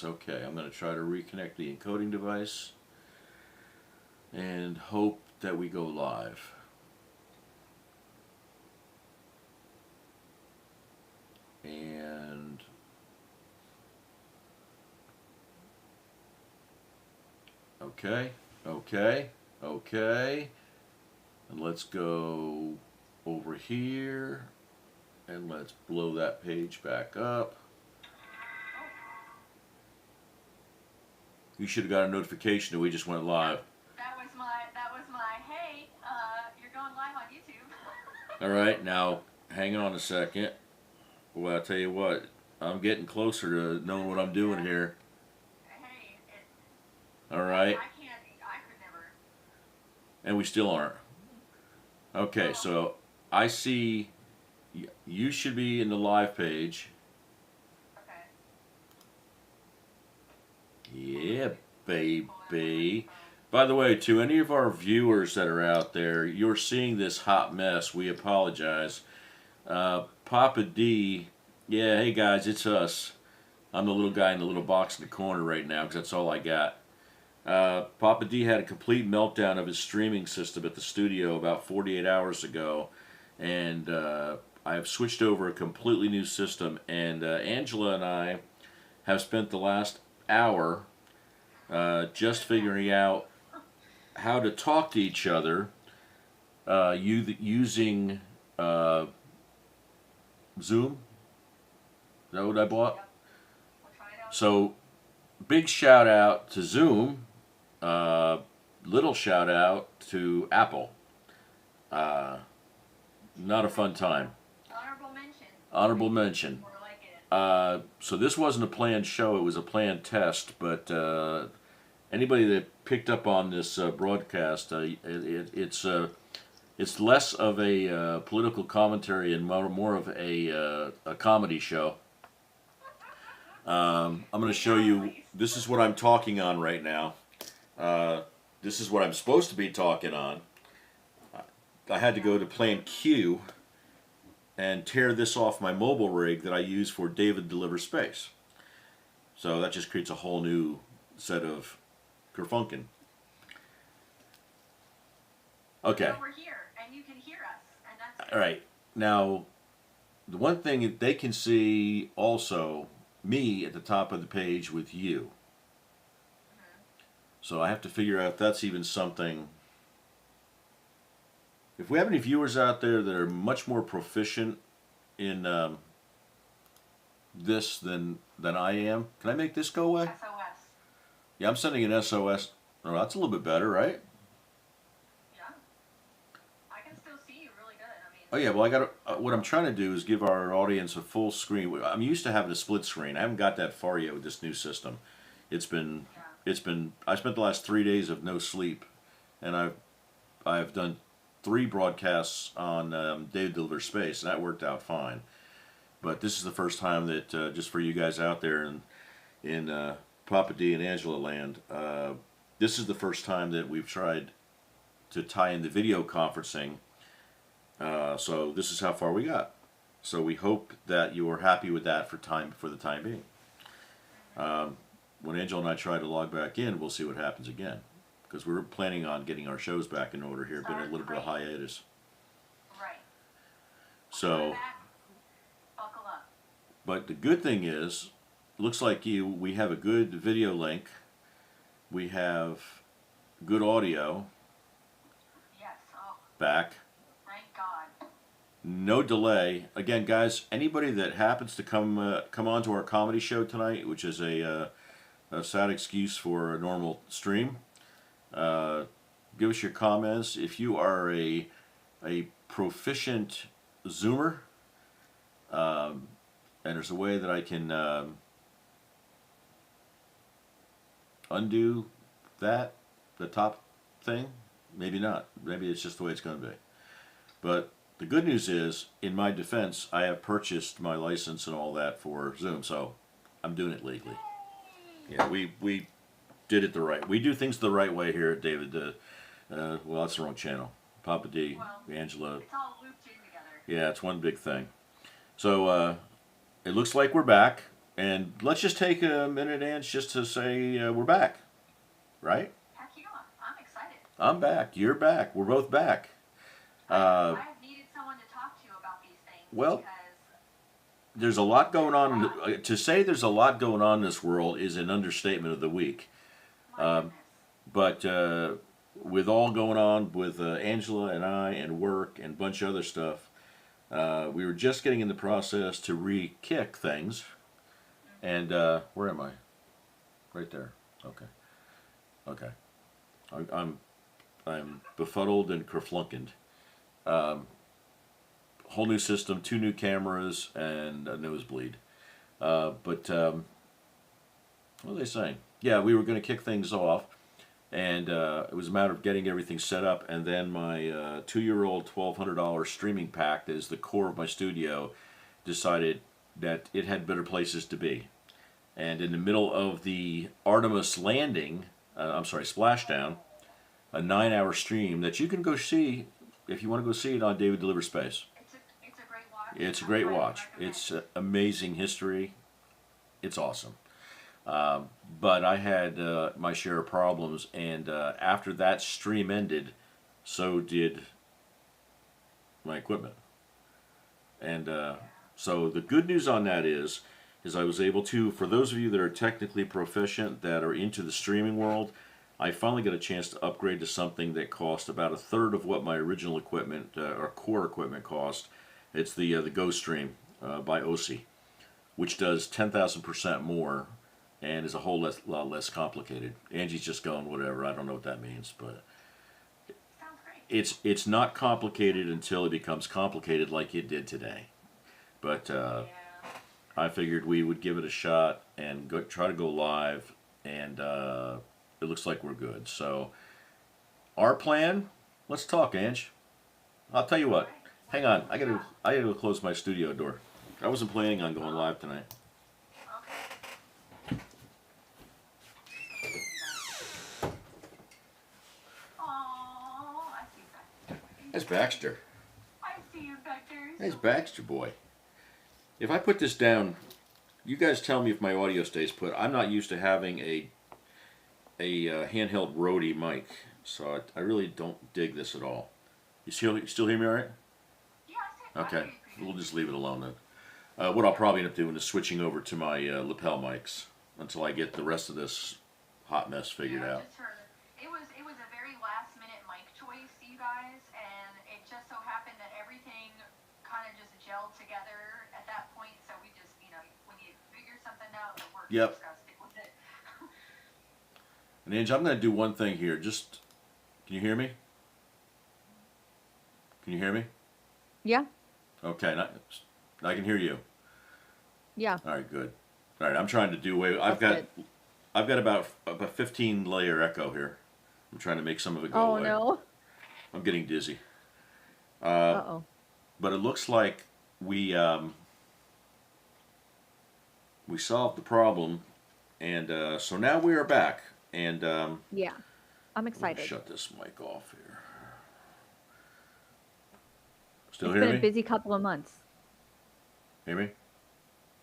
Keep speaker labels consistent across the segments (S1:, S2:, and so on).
S1: Okay, I'm going to try to reconnect the encoding device and hope that we go live. And okay, okay. And let's go over here and let's blow that page back up. You should have got a notification that we just went live.
S2: That was my hey, you're going live on YouTube.
S1: All right, now hang on a second. Well, I'll tell you what, I'm getting closer to knowing what I'm doing here.
S2: Hey,
S1: All right.
S2: I could never.
S1: And we still aren't. Okay, so I see you should be in the live page.
S2: Okay.
S1: Yeah, baby. By the way, to any of our viewers that are out there, you're seeing this hot mess. We apologize. Papa D, yeah, hey guys, it's us. I'm the little guy in the little box in the corner right now because that's all I got. Papa D had a complete meltdown of his streaming system at the studio about 48 hours ago, and I have switched over a completely new system. And Angela and I have spent the last hour just figuring out how to talk to each other using Zoom. Is that what I bought?
S2: Yep. We'll try it out.
S1: So, big shout out to Zoom. Little shout out to Apple. Not a fun time.
S2: Honorable mention.
S1: Honorable mention.
S2: More like it.
S1: So this wasn't a planned show; it was a planned test. But anybody that picked up on this broadcast, it's less of a political commentary and more of a comedy show. I'm going to show you. This is what I'm talking on right now. This is what I'm supposed to be talking on. I had to go to Plan Q and tear this off my mobile rig that I use for David Delivers Space. So that just creates a whole new set of kerfunkin. Okay.
S2: So we're here, and you can hear us, and that's
S1: All right. Now, the one thing they can see also me at the top of the page with you. So I have to figure out if that's even something. If we have any viewers out there that are much more proficient in this than I am, can I make this go away?
S2: SOS.
S1: Yeah, I'm sending an SOS. Oh, that's a little bit better, right?
S2: Yeah. I can still see you really good. I mean.
S1: Oh yeah, well I got what I'm trying to do is give our audience a full screen. I'm used to having a split screen. I haven't got that far yet with this new system. It's been I spent the last 3 days of no sleep, and I've done 3 broadcasts on David Delivers Space, and that worked out fine. But this is the first time that just for you guys out there in Papa D and Angela land, this is the first time that we've tried to tie in the video conferencing. So this is how far we got. So we hope that you are happy with that for the time being. When Angela and I try to log back in, we'll see what happens again, because we're planning on getting our shows back in order here. Been a little bit of hiatus.
S2: Right.
S1: So,
S2: Buckle up.
S1: but the good thing is, looks like we have a good video link. We have good audio
S2: Yes. Oh,
S1: back.
S2: thank God.
S1: No delay. Again, guys, anybody that happens to come on to our comedy show tonight, which is a sad excuse for a normal stream, give us your comments. If you are a proficient Zoomer, and there's a way that I can undo the top thing, maybe not. Maybe it's just the way it's going to be. But the good news is, in my defense, I have purchased my license and all that for Zoom, so I'm doing it legally. Yeah, we did it the right. We do things the right way here at David. Well, that's the wrong channel. Papa D, Angela.
S2: It's all looped in together.
S1: Yeah, it's one big thing. So it looks like we're back. And let's just take a minute, Ange, just to say we're back, right?
S2: Heck yeah, I'm excited.
S1: I'm back. You're back. We're both back. Uh,
S2: I've needed someone to talk to about these things
S1: well,
S2: because
S1: there's a lot going on. To say there's a lot going on in this world is an understatement of the week.
S2: my goodness.
S1: But with all going on with Angela and I and work and a bunch of other stuff, we were just getting in the process to re-kick things. And where am I? Right there. Okay. Okay. I'm befuddled and kerflunkened. Whole new system, 2 new cameras, and a nosebleed. What are they saying? Yeah, we were going to kick things off, and it was a matter of getting everything set up, and then my 2-year-old $1,200 streaming pack that is the core of my studio decided that it had better places to be. And in the middle of the Artemis landing, splashdown, a 9-hour stream that you can go see if you want to go see it on David Delivers Space.
S2: It's a great watch.
S1: It's a great
S2: I highly
S1: watch.
S2: recommend.
S1: It's amazing history. It's awesome. But I had my share of problems, and after that stream ended, so did my equipment. And so the good news on that is I was able to, for those of you that are technically proficient, that are into the streaming world, I finally got a chance to upgrade to something that cost about a third of what my original equipment or core equipment cost. It's the GoStream by OSI, which does 10,000% more and is a lot less complicated. Angie's just going whatever. I don't know what that means, but
S2: Sounds great.
S1: it's not complicated until it becomes complicated, like it did today. But
S2: Yeah.
S1: I figured we would give it a shot and try to go live, and it looks like we're good. So our plan. Let's talk, Ange. I'll tell you what. Hang on. I gotta go close my studio door. I wasn't planning on going live tonight.
S2: Okay. Oh, I see Baxter.
S1: There's Baxter.
S2: I see you, Baxter.
S1: There's Baxter boy. If I put this down, you guys tell me if my audio stays put. I'm not used to having a handheld Rode mic, so I really don't dig this at all. You still hear me all right?
S2: Yeah, I see.
S1: Okay, we'll just leave it alone then. What I'll probably end up doing is switching over to my lapel mics until I get the rest of this hot mess figured out.
S2: It was a very last minute mic choice, you guys, and it just so happened that everything kind of just gelled together at that point. So we just, when you figure something out, it works.
S1: Yep.
S2: You just gotta stick with it.
S1: And Ange, I'm going to do one thing here. Can you hear me? Can you hear me?
S3: Yeah,
S1: Okay, I can hear you.
S3: yeah.
S1: All right, good. All right, I'm trying to do away. I've
S3: That's
S1: got about 15 layer echo here. I'm trying to make some of it go
S3: Oh
S1: away.
S3: no.
S1: I'm getting dizzy.
S3: Uh-oh.
S1: But it looks like we solved the problem, and so now we are back. And
S3: Yeah. I'm
S1: let me
S3: excited.
S1: shut this mic off here. Still
S3: It's
S1: hear
S3: been
S1: me?
S3: a busy couple of months.
S1: Hear me?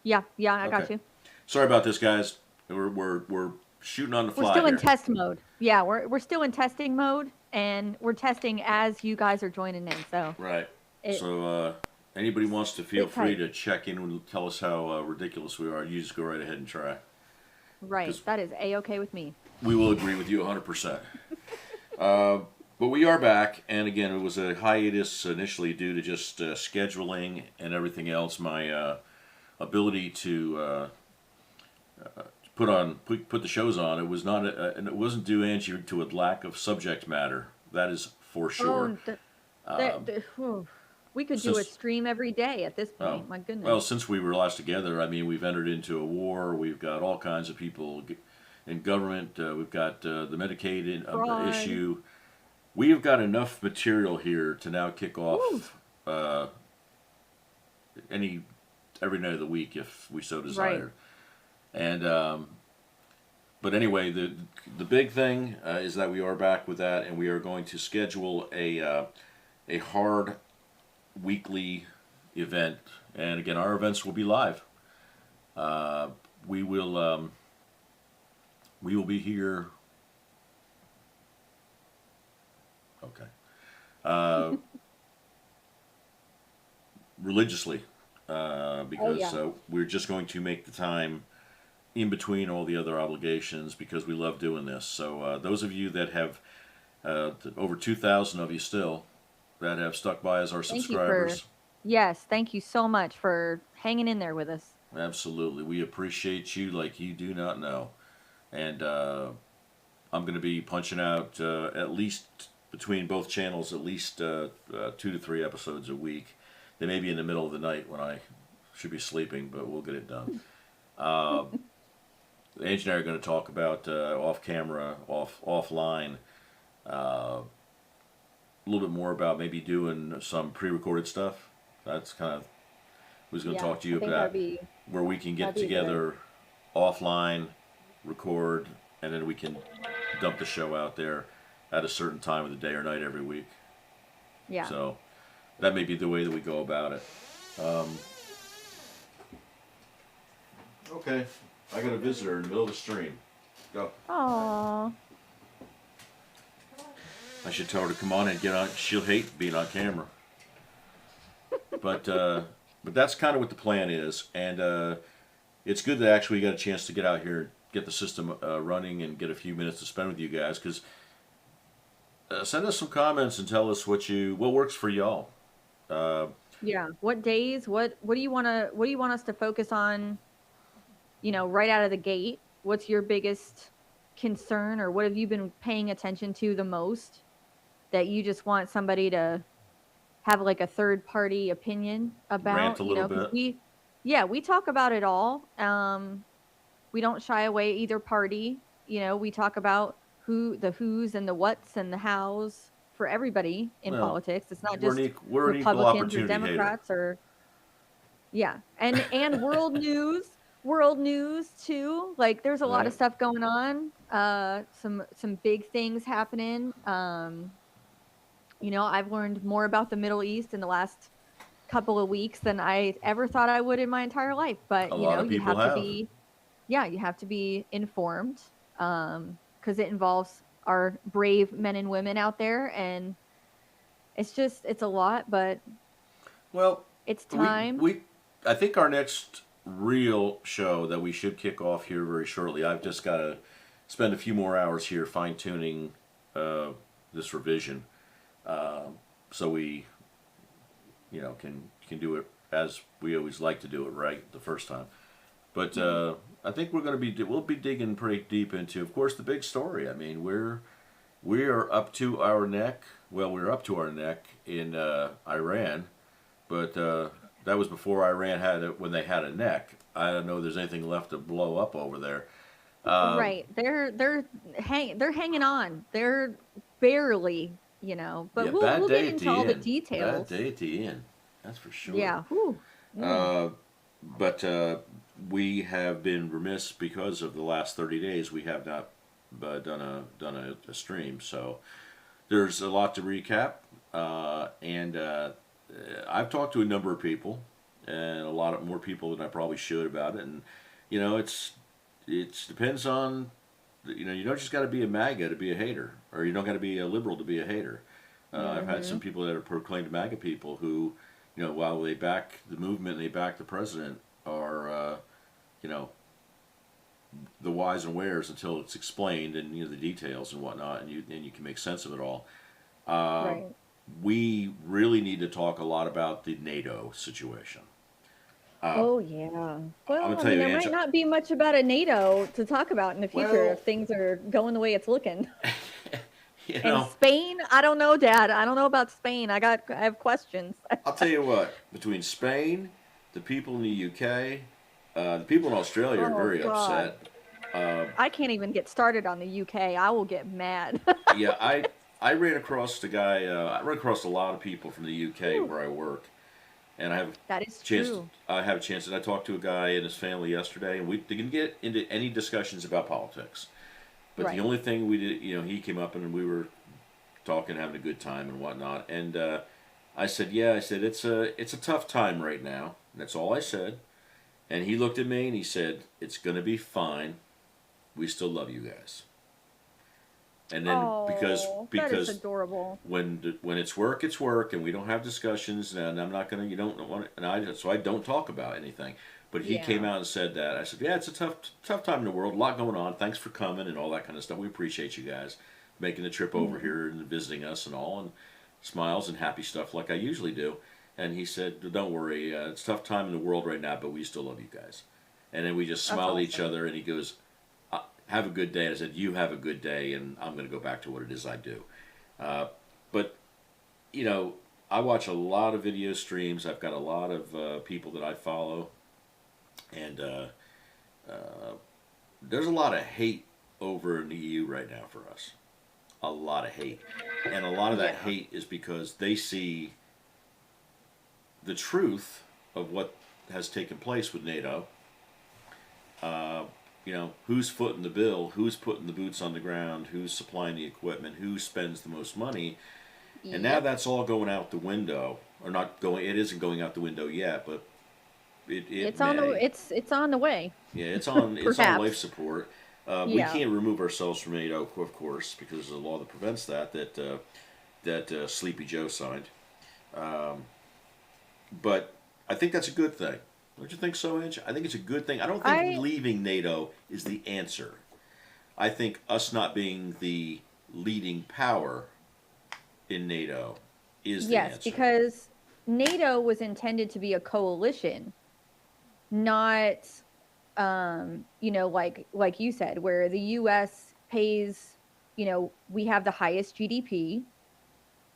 S3: Yeah, I got
S1: Okay.
S3: you.
S1: Sorry about this, guys. We're shooting on the
S3: We're
S1: fly
S3: still in
S1: here.
S3: test mode. Yeah, we're still in testing mode, and we're testing as you guys are joining in. So
S1: Right.
S3: it,
S1: So anybody wants to feel
S3: Sit
S1: free
S3: tight.
S1: to check in and tell us how ridiculous we are. You just go right ahead and try.
S3: right,
S1: 'cause-
S3: that is a-okay with me.
S1: We will agree with you 100%. But we are back, and again, it was a hiatus initially due to just scheduling and everything else. My ability to put the shows on, it was not, and it wasn't due, Angie, to a lack of subject matter. That is for sure.
S3: We could do a
S1: since-
S3: stream every day at this point.
S1: Oh,
S3: My goodness.
S1: Well, since we were last together, I mean, we've entered into a war. We've got all kinds of people in government. We've got the Medicaid
S3: Fraud.
S1: issue. We've got enough material here to now kick off every night of the week if we so desire. And but anyway, the big thing is that we are back with that, and we are going to schedule a hard weekly event. And again, our events will be live. we will be here. Okay. Uh, religiously, because
S3: yeah.
S1: we're just going to make the time in between all the other obligations because we love doing this. So those of you that have over 2,000 of you still that have stuck by as our
S3: Thank you for,
S1: subscribers.
S3: yes, thank you so much for hanging in there with us.
S1: Absolutely, we appreciate you like you do not know. And I'm going to be punching out at least between both channels at least 2 to 3 episodes a week. They may be in the middle of the night when I should be sleeping, but we'll get it done. Angie and I are going to talk about off camera, offline, a little bit more about maybe doing some pre-recorded stuff. That's kind of who's going to
S3: Yeah,
S1: talk to you
S3: I think
S1: about where we can get
S3: that'd be good.
S1: together offline, record, and then we can dump the show out there at a certain time of the day or night every week.
S3: Yeah.
S1: So that may be the way that we go about it. Okay, I got a visitor in the middle of the stream. Go.
S3: Aww.
S1: I should tell her to come on and get on. She'll hate being on camera. But that's kind of what the plan is, and it's good that actually got a chance to get out here, get the system running, and get a few minutes to spend with you guys. Because send us some comments and tell us what works for y'all.
S3: Yeah. What days? What do you want to? What do you want us to focus on? You know, right out of the gate. What's your biggest concern, or what have you been paying attention to the most that you just want somebody to have like a third party opinion about?
S1: Rant a
S3: You
S1: little
S3: know, because
S1: bit.
S3: we talk about it all. We don't shy away either party. You know, we talk about the who's and the what's and the how's for everybody in
S1: Well,
S3: politics. It's not
S1: we're
S3: just
S1: we're an equal
S3: Republicans or
S1: opportunity hater.
S3: Democrats or yeah. And world news too. Like there's a lot of
S1: Right.
S3: stuff going on. Some big things happening. You know, I've learned more about the Middle East in the last couple of weeks than I ever thought I would in my entire life. But
S1: A
S3: you
S1: lot
S3: know,
S1: of people have.
S3: you have to be informed because it involves our brave men and women out there, and it's a lot, but
S1: Well,
S3: it's
S1: we
S3: time.
S1: we I think our next real show that we should kick off here very shortly. I've just got to spend a few more hours here fine tuning this revision, so we can do it as we always like to do it right the first time. But I think we'll be digging pretty deep into, of course, the big story. I mean, we are up to our neck. Well, we're up to our neck in Iran, but that was before Iran when they had a neck. I don't know if there's anything left to blow up over there.
S3: Right. They're hanging on. They're barely, you know, but
S1: Yeah,
S3: we'll
S1: bad
S3: get
S1: day at
S3: into
S1: the
S3: all the
S1: end. Bad
S3: details.
S1: day at the end. That's for sure.
S3: Yeah. Whew. Mm.
S1: Uh, but we have been remiss because of the last 30 days. We have not done a stream, so there's a lot to recap. And I've talked to a number of people, and a lot more people than I probably should about it. And you know, it depends on you don't just got to be a MAGA to be a hater, or you don't got to be a liberal to be a hater. I've had some
S3: Mhm.
S1: people that are proclaimed MAGA people who, while they back the movement and they back the president, are you know the whys and wheres until it's explained and the details and whatnot, and you can make sense of it all. Uh,
S3: Right.
S1: we really need to talk a lot about the NATO situation. Uh,
S3: Oh yeah.
S1: I'm
S3: Well,
S1: gonna
S3: I
S1: tell
S3: mean,
S1: you,
S3: there
S1: Ange.
S3: might not be much about a NATO to talk about in the future
S1: Well,
S3: if things are going the way it's looking.
S1: you
S3: And
S1: know,
S3: Spain, I don't know, Dad. I don't know about Spain. I have questions.
S1: I'll tell you what. Between Spain, the people in the UK, the people in Australia are
S3: Oh
S1: very
S3: God.
S1: upset. Uh,
S3: I can't even get started on the UK. I will get mad.
S1: yeah, I ran across the guy. I ran across a lot of people from the UK
S3: Whew.
S1: where I work, and
S3: That is
S1: chance.
S3: true.
S1: I have a chance, and I talked to a guy and his family yesterday, and we didn't get into any discussions about politics. But the
S3: Right.
S1: only thing we did, he came up and we were talking, having a good time and whatnot. And I said, yeah, I said it's a tough time right now. And that's all I said. And he looked at me and he said, "It's going to be fine. We still love you guys." And then
S3: Oh, that is
S1: because
S3: adorable.
S1: when it's work, and we don't have discussions, and I'm not gonna, you don't want, and I don't talk about anything. But he came
S3: Yeah.
S1: out and said that. I said, "Yeah, it's a tough time in the world, a lot going on. Thanks for coming and all that kind of stuff. We appreciate you guys making the trip over
S3: Mhm.
S1: here and visiting us and all, and smiles and happy stuff like I usually do." And he said, "Don't worry, it's a tough time in the world right now, but we still love you guys." And then we just
S3: That's
S1: smiled at each
S3: awesome.
S1: other, and he goes, "Have a good day." And I said, "You have a good day," and I'm going to go back to what it is I do. But I watch a lot of video streams. I've got a lot of people that I follow, and there's a lot of hate over in the EU right now for us. A lot of hate, and a lot of that
S3: Yeah.
S1: hate is because they see the truth of what has taken place with NATO. Uh, who's footing the bill, who's putting the boots on the ground, who's supplying the equipment, who spends the most money, and now
S3: Yep.
S1: that's all going out the window, or not going. It isn't going out the window yet, but it may.
S3: It's on the way.
S1: Yeah, it's on life
S3: Perhaps.
S1: support. We
S3: Yeah.
S1: can't remove ourselves from NATO, of course, because there's a law that prevents that Sleepy Joe signed. Um, but I think that's a good thing. Don't you think so, Ange? I think it's a good thing. I don't think
S3: I
S1: leaving NATO is the answer. I think us not being the leading power in NATO is the
S3: Yes,
S1: answer.
S3: because NATO was intended to be a coalition, not like you said, where the US pays, we have the highest GDP,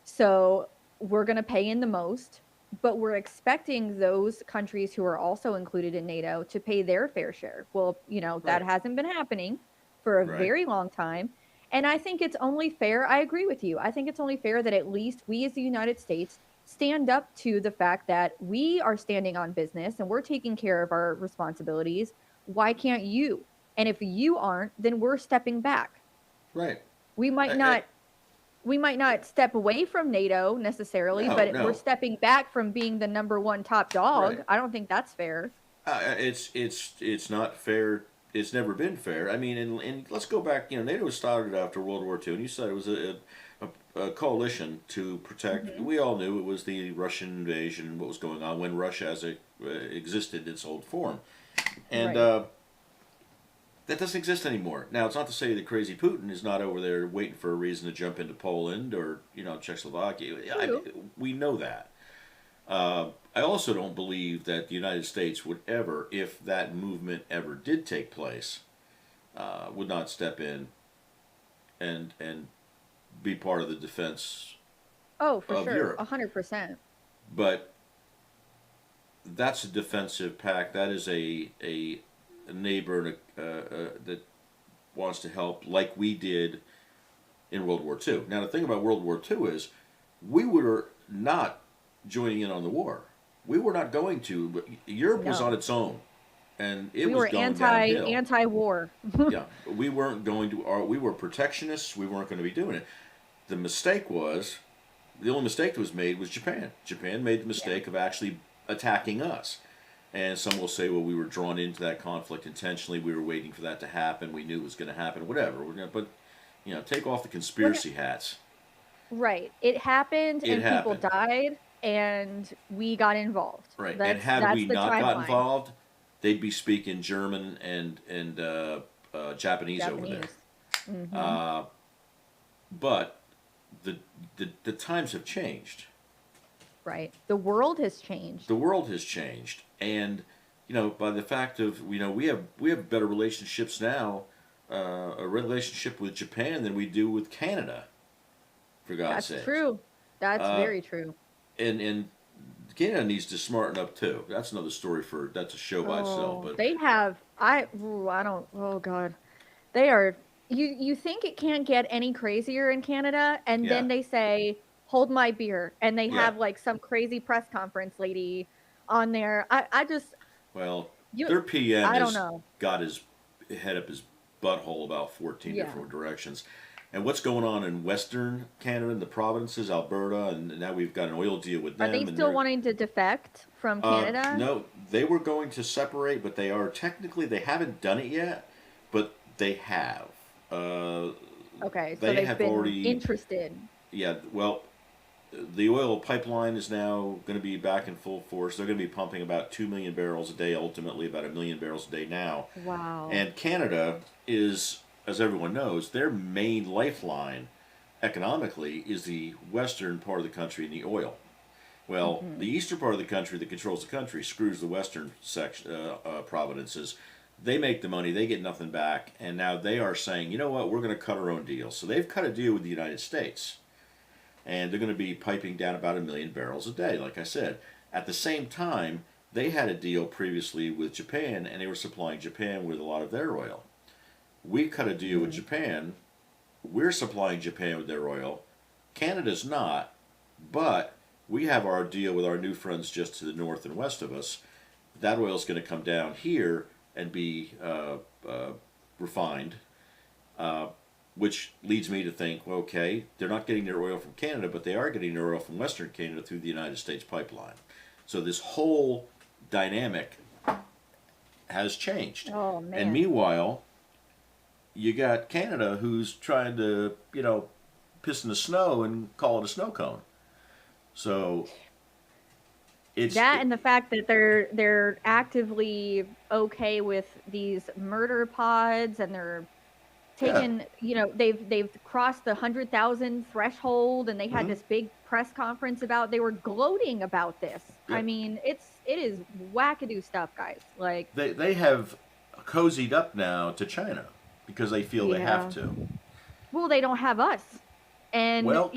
S3: so we're going to pay in the most, but we're expecting those countries who are also included in NATO to pay their fair share. Well, that
S1: Right.
S3: hasn't been happening for a
S1: Right.
S3: very long time. And I think it's only fair. I agree with you. I think it's only fair that at least we as the United States stand up to the fact that we are standing on business and we're taking care of our responsibilities. Why can't you? And if you aren't, then we're stepping back.
S1: Right.
S3: We might
S1: I,
S3: not we might not step away from NATO necessarily,
S1: no,
S3: but we're
S1: no.
S3: stepping back from being the number one top
S1: Right.
S3: dog. I don't think that's fair.
S1: It's not fair. It's never been fair. I mean, and let's go back. NATO was started after World War II, and you said it was a coalition to protect.
S3: Hmm.
S1: We all knew it was the Russian invasion, what was going on when Russia as it existed in its old form, and
S3: Right.
S1: that doesn't exist anymore. Now, it's not to say that crazy Putin is not over there waiting for a reason to jump into Poland or Czechoslovakia.
S3: True.
S1: We know that. I also don't believe that the United States would ever, if that movement ever did take place, would not step in and be part of the defense
S3: Oh, for
S1: of
S3: sure.
S1: Europe.
S3: 100%.
S1: But that's a defensive pact. That is a neighbor that wants to help, like we did in World War II. Now, the thing about World War II is we were not joining in on the war. We were not going to. Europe was on
S3: No.
S1: its own, and it
S3: We
S1: was
S3: were
S1: going downhill.
S3: anti-war.
S1: Yeah, we weren't going to. We were protectionists. We weren't going to be doing it. The mistake was, the only mistake that was made was Japan. Japan made the
S3: Yeah.
S1: mistake of actually attacking us. And some will say, well, we were drawn into that conflict intentionally. We were waiting for that to happen. We knew it was going to happen. Whatever. But take off the
S3: But
S1: conspiracy hats.
S3: right, it happened
S1: It
S3: and people
S1: happened.
S3: died and we got involved.
S1: Right. And had
S3: That's
S1: we
S3: the
S1: not got
S3: timeline.
S1: involved, they'd be speaking German and Japanese over there.
S3: Japanese. Mhm.
S1: Uh, but the times have changed.
S3: Right. The world has changed.
S1: The world has changed, and by the fact of we have better relationships now, a relationship with Japan than we do with Canada. For God's
S3: That's
S1: sakes.
S3: true. That's
S1: Uh,
S3: very true.
S1: and Canada needs to smarten up too. That's another story that's a show by itself.
S3: Oh,
S1: But
S3: they have I don't oh god. They are you think it can't get any crazier in Canada and
S1: yeah,
S3: then they say hold my beer and they
S1: yeah.
S3: have like some crazy press conference lady on there. I just
S1: Well,
S3: you
S1: their PM
S3: I don't
S1: has
S3: know.
S1: got his head up his butthole about 14
S3: Yeah.
S1: different directions. And what's going on in Western Canada, in the provinces, Alberta, and now we've got an oil deal with
S3: Are
S1: them.
S3: they
S1: and
S3: still
S1: they're-
S3: wanting to defect from Canada?
S1: No, they were going to separate, but they they haven't done it yet, but they have.
S3: Okay, so
S1: they
S3: they've
S1: have
S3: been
S1: already-
S3: interested.
S1: Yeah, well, the oil pipeline is now going to be back in full force. They're going to be pumping about 2 million barrels a day, ultimately about 1 million barrels a day now.
S3: Wow.
S1: And Canada is, as everyone knows, their main lifeline economically is the western part of the country and the oil. Well, the eastern part of the country that controls the country screws the western section provinces. They make the money, they get nothing back, and now they are saying, you know what, we're going to cut our own deal. So they've cut a deal with the United States, and they're going to be piping down about 1 million barrels a day, like I said. At the same time, they had a deal previously with Japan, and they were supplying Japan with a lot of their oil. We cut a deal with Japan. We're supplying Japan with their oil. Canada's not, but we have our deal with our new friends just to the north and west of us. That oil's going to come down here and be refined, which leads me to think, well, okay, they're not getting their oil from Canada, but they are getting their oil from Western Canada through the United States pipeline. So this whole dynamic has changed.
S3: Oh man.
S1: And meanwhile, you got Canada who's trying to, piss in the snow and call it a snow cone. So it's
S3: and the fact that they're actively okay with these murder pods, and they're taken, they've crossed the 100,000 threshold, and they had this big press conference about, they were gloating about this.
S1: Yeah.
S3: I mean, it is wackadoo stuff, guys. Like
S1: they have cozied up now to China because they feel they have to.
S3: well, they don't have us. And,
S1: Well-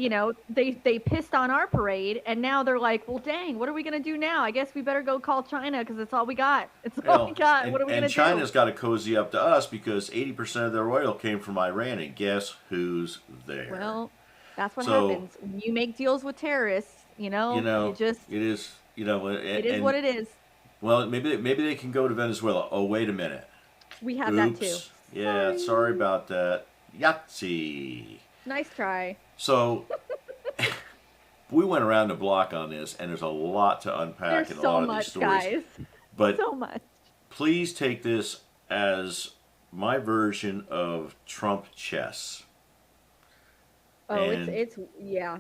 S3: they pissed on our parade, and now they're like, well, dang, what are we going to do now? I guess we better go call China because it's all we got. It's all we got.
S1: And,
S3: What are we going to
S1: and
S3: do?
S1: China's got to cozy up to us because 80% of their oil came from Iran, and guess who's there?
S3: Well, that's what
S1: So-
S3: happens. When you make deals with terrorists, you just,
S1: it is,
S3: it is what it is.
S1: Well, maybe they can go to Venezuela. Oh, wait a minute.
S3: We have that too.
S1: Yeah, sorry about that. Yahtzee.
S3: Nice try.
S1: So we went around the block on this, and there's a lot to unpack
S3: There's
S1: in a
S3: so
S1: lot of
S3: much,
S1: these stories.
S3: guys.
S1: But
S3: So much.
S1: please take this as my version of Trump chess.
S3: Oh,
S1: And-
S3: it's yeah.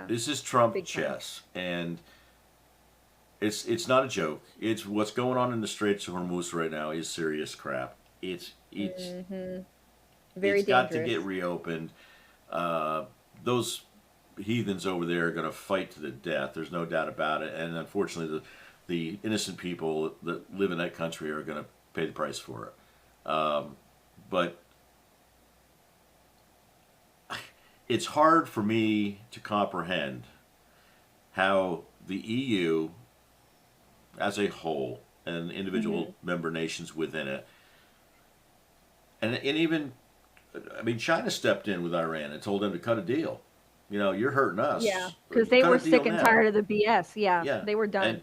S1: This is Trump
S3: Big time.
S1: chess, and it's not a joke. It's what's going on in the Straits of Hormuz right now is serious crap. It's
S3: Very
S1: it's
S3: dangerous.
S1: got to get reopened. Those heathens over there are going to fight to the death. There's no doubt about it. And unfortunately, the innocent people that live in that country are going to pay the price for it. But it's hard for me to comprehend how the EU as a whole and individual member nations within it, and even, I mean, China stepped in with Iran and told them to cut a deal. You're hurting us.
S3: Yeah, because they
S1: Cut a
S3: were
S1: deal
S3: sick and
S1: now.
S3: tired of the BS. Yeah,
S1: Yeah,
S3: they were done.
S1: And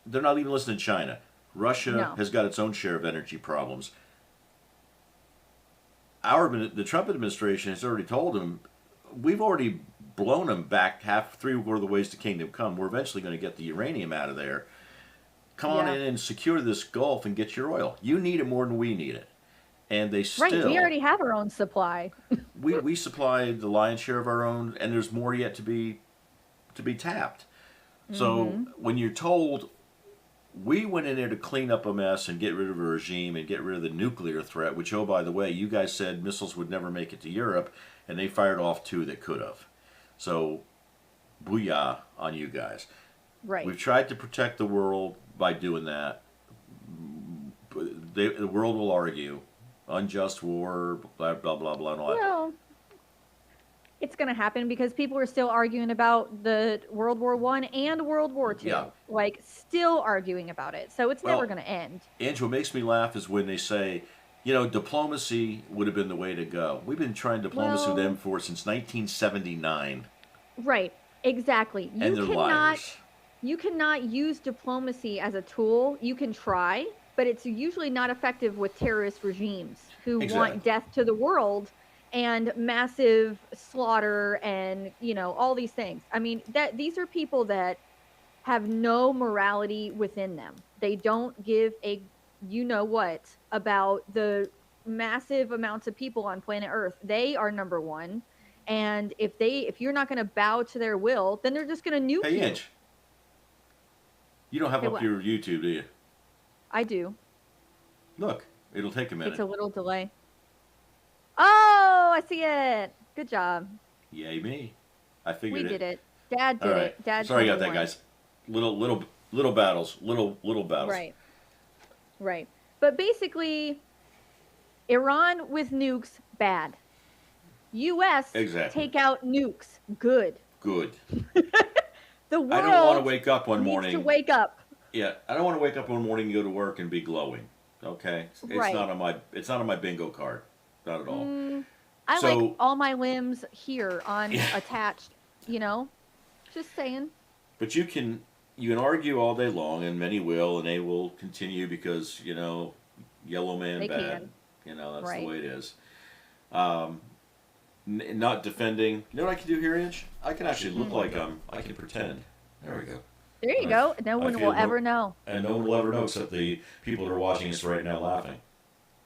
S1: they're not even listening to China. Russia
S3: No.
S1: has got its own share of energy problems. The Trump administration has already told them, we've already blown them back 3/4 of the ways to kingdom come. We're eventually going to get the uranium out of there. Come on
S3: Yeah.
S1: in and secure this Gulf and get your oil. You need it more than we need it. And they still,
S3: Right, we already have our own supply.
S1: we supply the lion's share of our own, and there's more yet to be tapped. So when you're told we went in there to clean up a mess and get rid of a regime and get rid of the nuclear threat, which, oh, by the way, you guys said missiles would never make it to Europe, and they fired off 2 that could have. So, booyah on you guys.
S3: Right.
S1: We've tried to protect the world by doing that. The world will argue. Unjust war, blah, blah, blah, blah, and all that.
S3: Well, it's going to happen because people are still arguing about the World War I and World War II.
S1: Yeah.
S3: Like, still arguing about it. So it's
S1: Well,
S3: never going to end.
S1: Andrew, what makes me laugh is when they say, diplomacy would have been the way to go. We've been trying diplomacy with
S3: Well-
S1: them since 1979,
S3: Right. Exactly.
S1: and they're liars.
S3: You cannot use diplomacy as a tool. You can try, but it's usually not effective with terrorist regimes who
S1: Exactly.
S3: want death to the world. and massive slaughter and, you know, all these things. I mean, that these are people that have no morality within them. They don't give a you know what about the massive amounts of people on planet Earth. They are number one. And if you're not going to bow to their will, then they're just going to nuke
S1: Hey,
S3: you.
S1: Inch. You don't have
S3: Hey,
S1: up
S3: what?
S1: your YouTube, do you?
S3: I do.
S1: Look, it'll take a minute.
S3: It's a little delay. Oh, I see it. Good job.
S1: Yay me! I figured
S3: We
S1: it.
S3: did it. Dad did
S1: All right.
S3: it. Dad.
S1: Sorry
S3: told
S1: about
S3: me
S1: that,
S3: once.
S1: guys. Little battles. Little battles.
S3: Right. Right. But basically, Iran with nukes, bad. U.S.
S1: Exactly.
S3: take out nukes, good.
S1: Good.
S3: The world
S1: I don't want to wake up one
S3: needs
S1: morning.
S3: to wake up.
S1: Yeah, I don't want to wake up one morning and go to work and be glowing. Okay, it's
S3: Right.
S1: not on my bingo card. Not at all.
S3: I
S1: So-
S3: like all my limbs here on
S1: Yeah.
S3: attached. You know, just saying.
S1: But you can argue all day long, and many will, and they will continue because yellow man
S3: They
S1: bad.
S3: can.
S1: That's
S3: Right.
S1: the way it is. Not defending. You know what I can do here, Inch? I can actually look like I can pretend. There we go.
S3: There you
S1: Right.
S3: go. No
S1: I
S3: one
S1: feel
S3: will ever know.
S1: And no one will ever know except the people that are watching us right now laughing.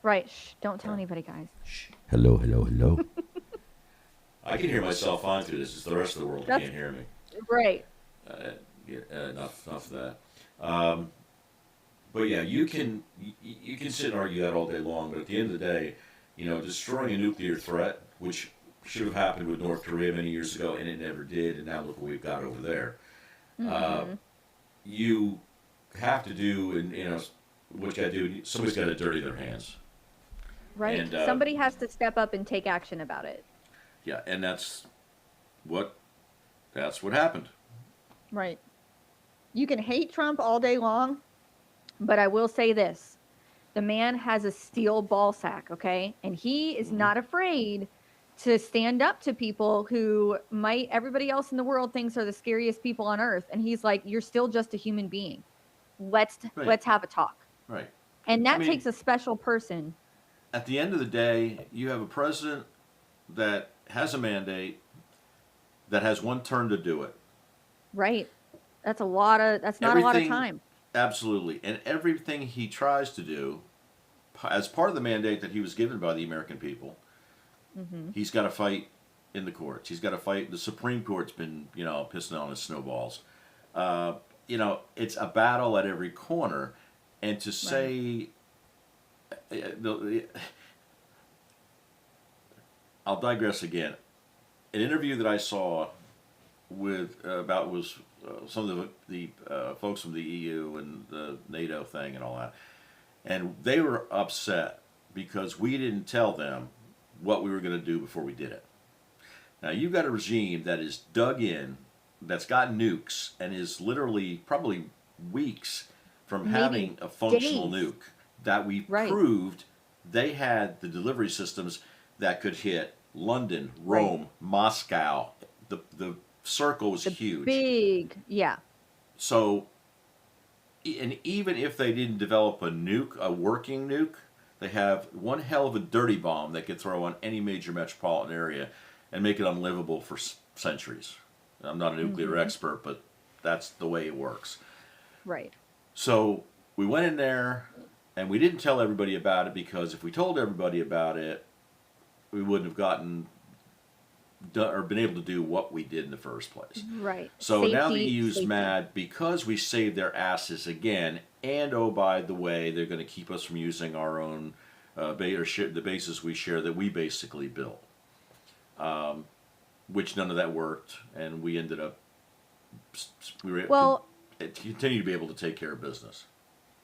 S3: Right. Shh. Don't tell anybody, guys.
S1: Shh. Hello, hello, hello. I can hear myself fine through this. It's the rest of the world that
S3: That's-
S1: can't hear me.
S3: Right.
S1: Enough of that. But yeah, you can sit and argue that all day long. But at the end of the day, destroying a nuclear threat, which should have happened with North Korea many years ago, and it never did. And now look what we've got over there. You have to do, and what you got to do. Somebody's got to dirty their hands.
S3: Right.
S1: And,
S3: Somebody has to step up and take action about it.
S1: Yeah, and that's what happened.
S3: Right. You can hate Trump all day long, but I will say this. The man has a steel ball sack, okay? And he is not afraid to stand up to people who everybody else in the world thinks are the scariest people on earth. And he's like, you're still just a human being. Let's have a talk.
S1: Right.
S3: And that
S1: I mean-
S3: takes a special person.
S1: At the end of the day, you have a president that has a mandate, that has one term to do it.
S3: Right. That's not a lot of
S1: Everything-
S3: time.
S1: Absolutely. And everything he tries to do, as part of the mandate that he was given by the American people, he's got to fight in the courts. He's got to fight. The Supreme Court's been, pissing on his snowballs. It's a battle at every corner. And to say, I'll digress again. An interview that I saw was some of the folks from the EU and the NATO thing and all that, and they were upset because we didn't tell them what we were going to do before we did it. Now you've got a regime that is dug in, that's got nukes, and is literally probably weeks from
S3: Maybe
S1: having a functional
S3: days.
S1: nuke that we
S3: Right.
S1: proved they had the delivery systems that could hit London, Rome, Moscow. The circle was huge.
S3: Big, yeah.
S1: So, and even if they didn't develop a working nuke, they have one hell of a dirty bomb they could throw on any major metropolitan area and make it unlivable for centuries. I'm not a nuclear expert, but that's the way it works.
S3: Right.
S1: So we went in there, and we didn't tell everybody about it because if we told everybody about it, we wouldn't have gotten done or been able to do what we did in the first place.
S3: Right.
S1: So now the
S3: Safety,
S1: EU's
S3: safety.
S1: mad because we saved their asses again, and oh by the way, they're going to keep us from using our own the bases we share that we basically built, which none of that worked, and we ended up continue to be able to take care of business.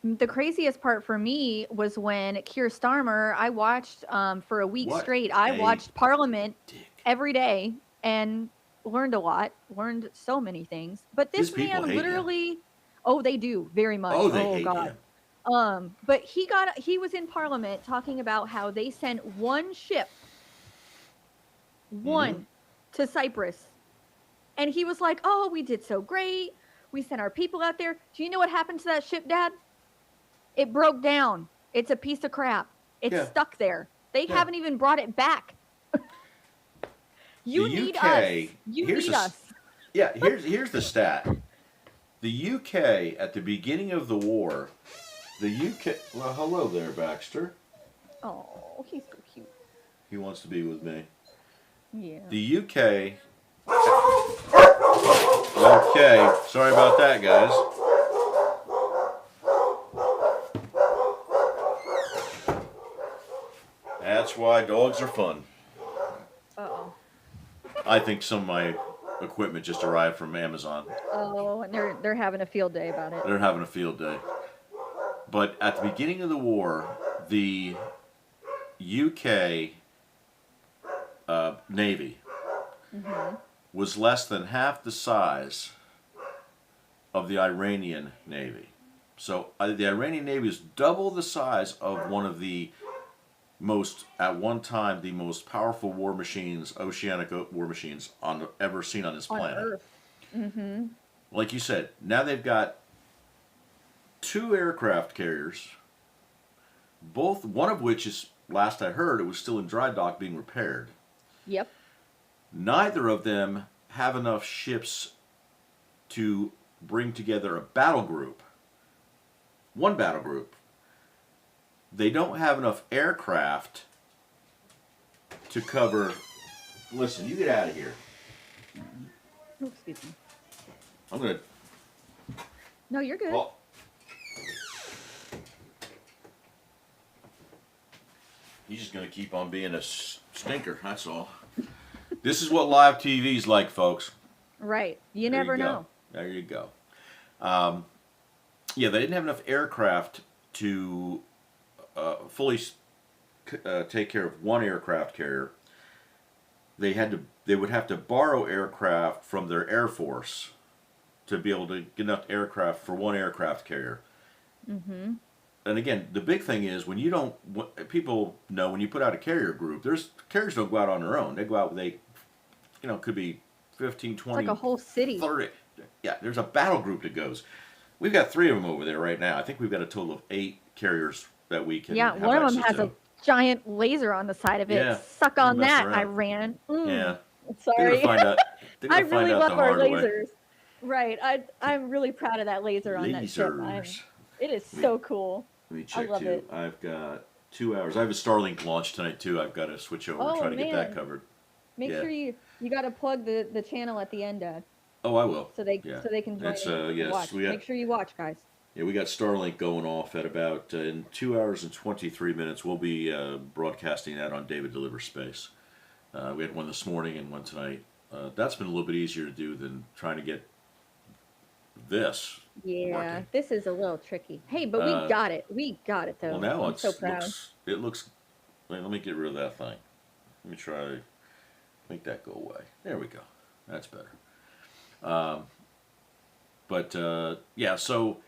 S3: The craziest part for me was when Keir Starmer, I watched for a week
S1: What
S3: straight. I
S1: a
S3: watched Parliament
S1: Dick.
S3: every day and learned a lot, learned so many things. But this
S1: His people
S3: man
S1: hate him.
S3: literally, oh, they do very much.
S1: Oh, they hate
S3: God.
S1: him.
S3: But he was in Parliament talking about how they sent one ship, to Cyprus. And he was like, oh, we did so great. We sent our people out there. Do you know what happened to that ship, Dad? It broke down. It's a piece of crap. It's
S1: Yeah.
S3: stuck there. They
S1: Yeah.
S3: haven't even brought it back. You
S1: The
S3: need
S1: UK.
S3: us. You
S1: Here's
S3: need
S1: a
S3: us.
S1: yeah. Here's the stat. The UK at the beginning of the war. The UK. Well, hello there, Baxter.
S3: Oh, he's so cute.
S1: He wants to be with me.
S3: Yeah.
S1: The UK. Okay, sorry about that, guys. That's why dogs are fun.
S3: Uh-oh.
S1: I think some of my equipment just arrived from Amazon.
S3: Oh, and they're having a field day about it.
S1: They're having a field day. But at the beginning of the war, the UK Navy was less than half the size of the Iranian Navy. So the Iranian Navy is double the size of one of the most, at one time, the most powerful war machines, oceanic war machines ever seen on this planet.
S3: On Earth. Mm-hmm.
S1: Like you said, now they've got 2 aircraft carriers, one of which is, last I heard, it was still in dry dock being repaired.
S3: Yep.
S1: Neither of them have enough ships to bring together a battle group. One battle group. They don't have enough aircraft to cover. Listen, you get out of here.
S3: Oh, excuse me.
S1: I'm going to.
S3: No, you're good.
S1: Well, he's just going to keep on being a stinker, that's all. This is what live TV's like, folks.
S3: Right. You
S1: There
S3: never
S1: go.
S3: know.
S1: There you go. Yeah, they didn't have enough aircraft to fully take care of one aircraft carrier. They would have to borrow aircraft from their Air Force to be able to get enough aircraft for one aircraft carrier.
S3: Mm-hmm.
S1: And again, the big thing is when you don't, people know when you put out a carrier group, carriers don't go out on their own. They go out, could be 15, 20,
S3: It's like a whole city.
S1: 30. Yeah, there's a battle group that goes. We've got 3 of them over there right now. I think we've got a total of 8 carriers that we can
S3: Yeah,
S1: have
S3: one of them
S1: access
S3: has
S1: to.
S3: a giant laser on the side of it.
S1: Yeah,
S3: Suck on
S1: mess
S3: that,
S1: around.
S3: Iran. Mm,
S1: Yeah. They're
S3: sorry.
S1: gonna find out. They're
S3: I
S1: gonna find
S3: really
S1: out
S3: love
S1: the
S3: our
S1: hard way.
S3: lasers. Right. I'm really proud of that laser on that ship.
S1: Lasers.
S3: It is so cool.
S1: Let me check
S3: love
S1: too.
S3: it.
S1: I've got 2 hours. I have a Starlink launch tonight too. I've got to switch over and
S3: Oh,
S1: try to get that
S3: man.
S1: covered.
S3: Make
S1: Yeah.
S3: sure you got to plug the channel at the end,
S1: Oh, I will.
S3: so they
S1: Yeah.
S3: can join
S1: It's,
S3: in and
S1: yes,
S3: watch.
S1: we got-
S3: Make sure you watch, guys.
S1: Yeah, we got Starlink going off at about in 2 hours and 23 minutes. We'll be broadcasting that on David Delivers Space. We had one this morning and one tonight. That's been a little bit easier to do than trying to get this.
S3: Yeah,
S1: Working.
S3: this is a little tricky. Hey, but we got it. We got it though.
S1: Well, now
S3: I'm so
S1: it
S3: proud.
S1: looks. Wait, let me get rid of that thing. Let me try to make that go away. There we go. That's better. Yeah. So,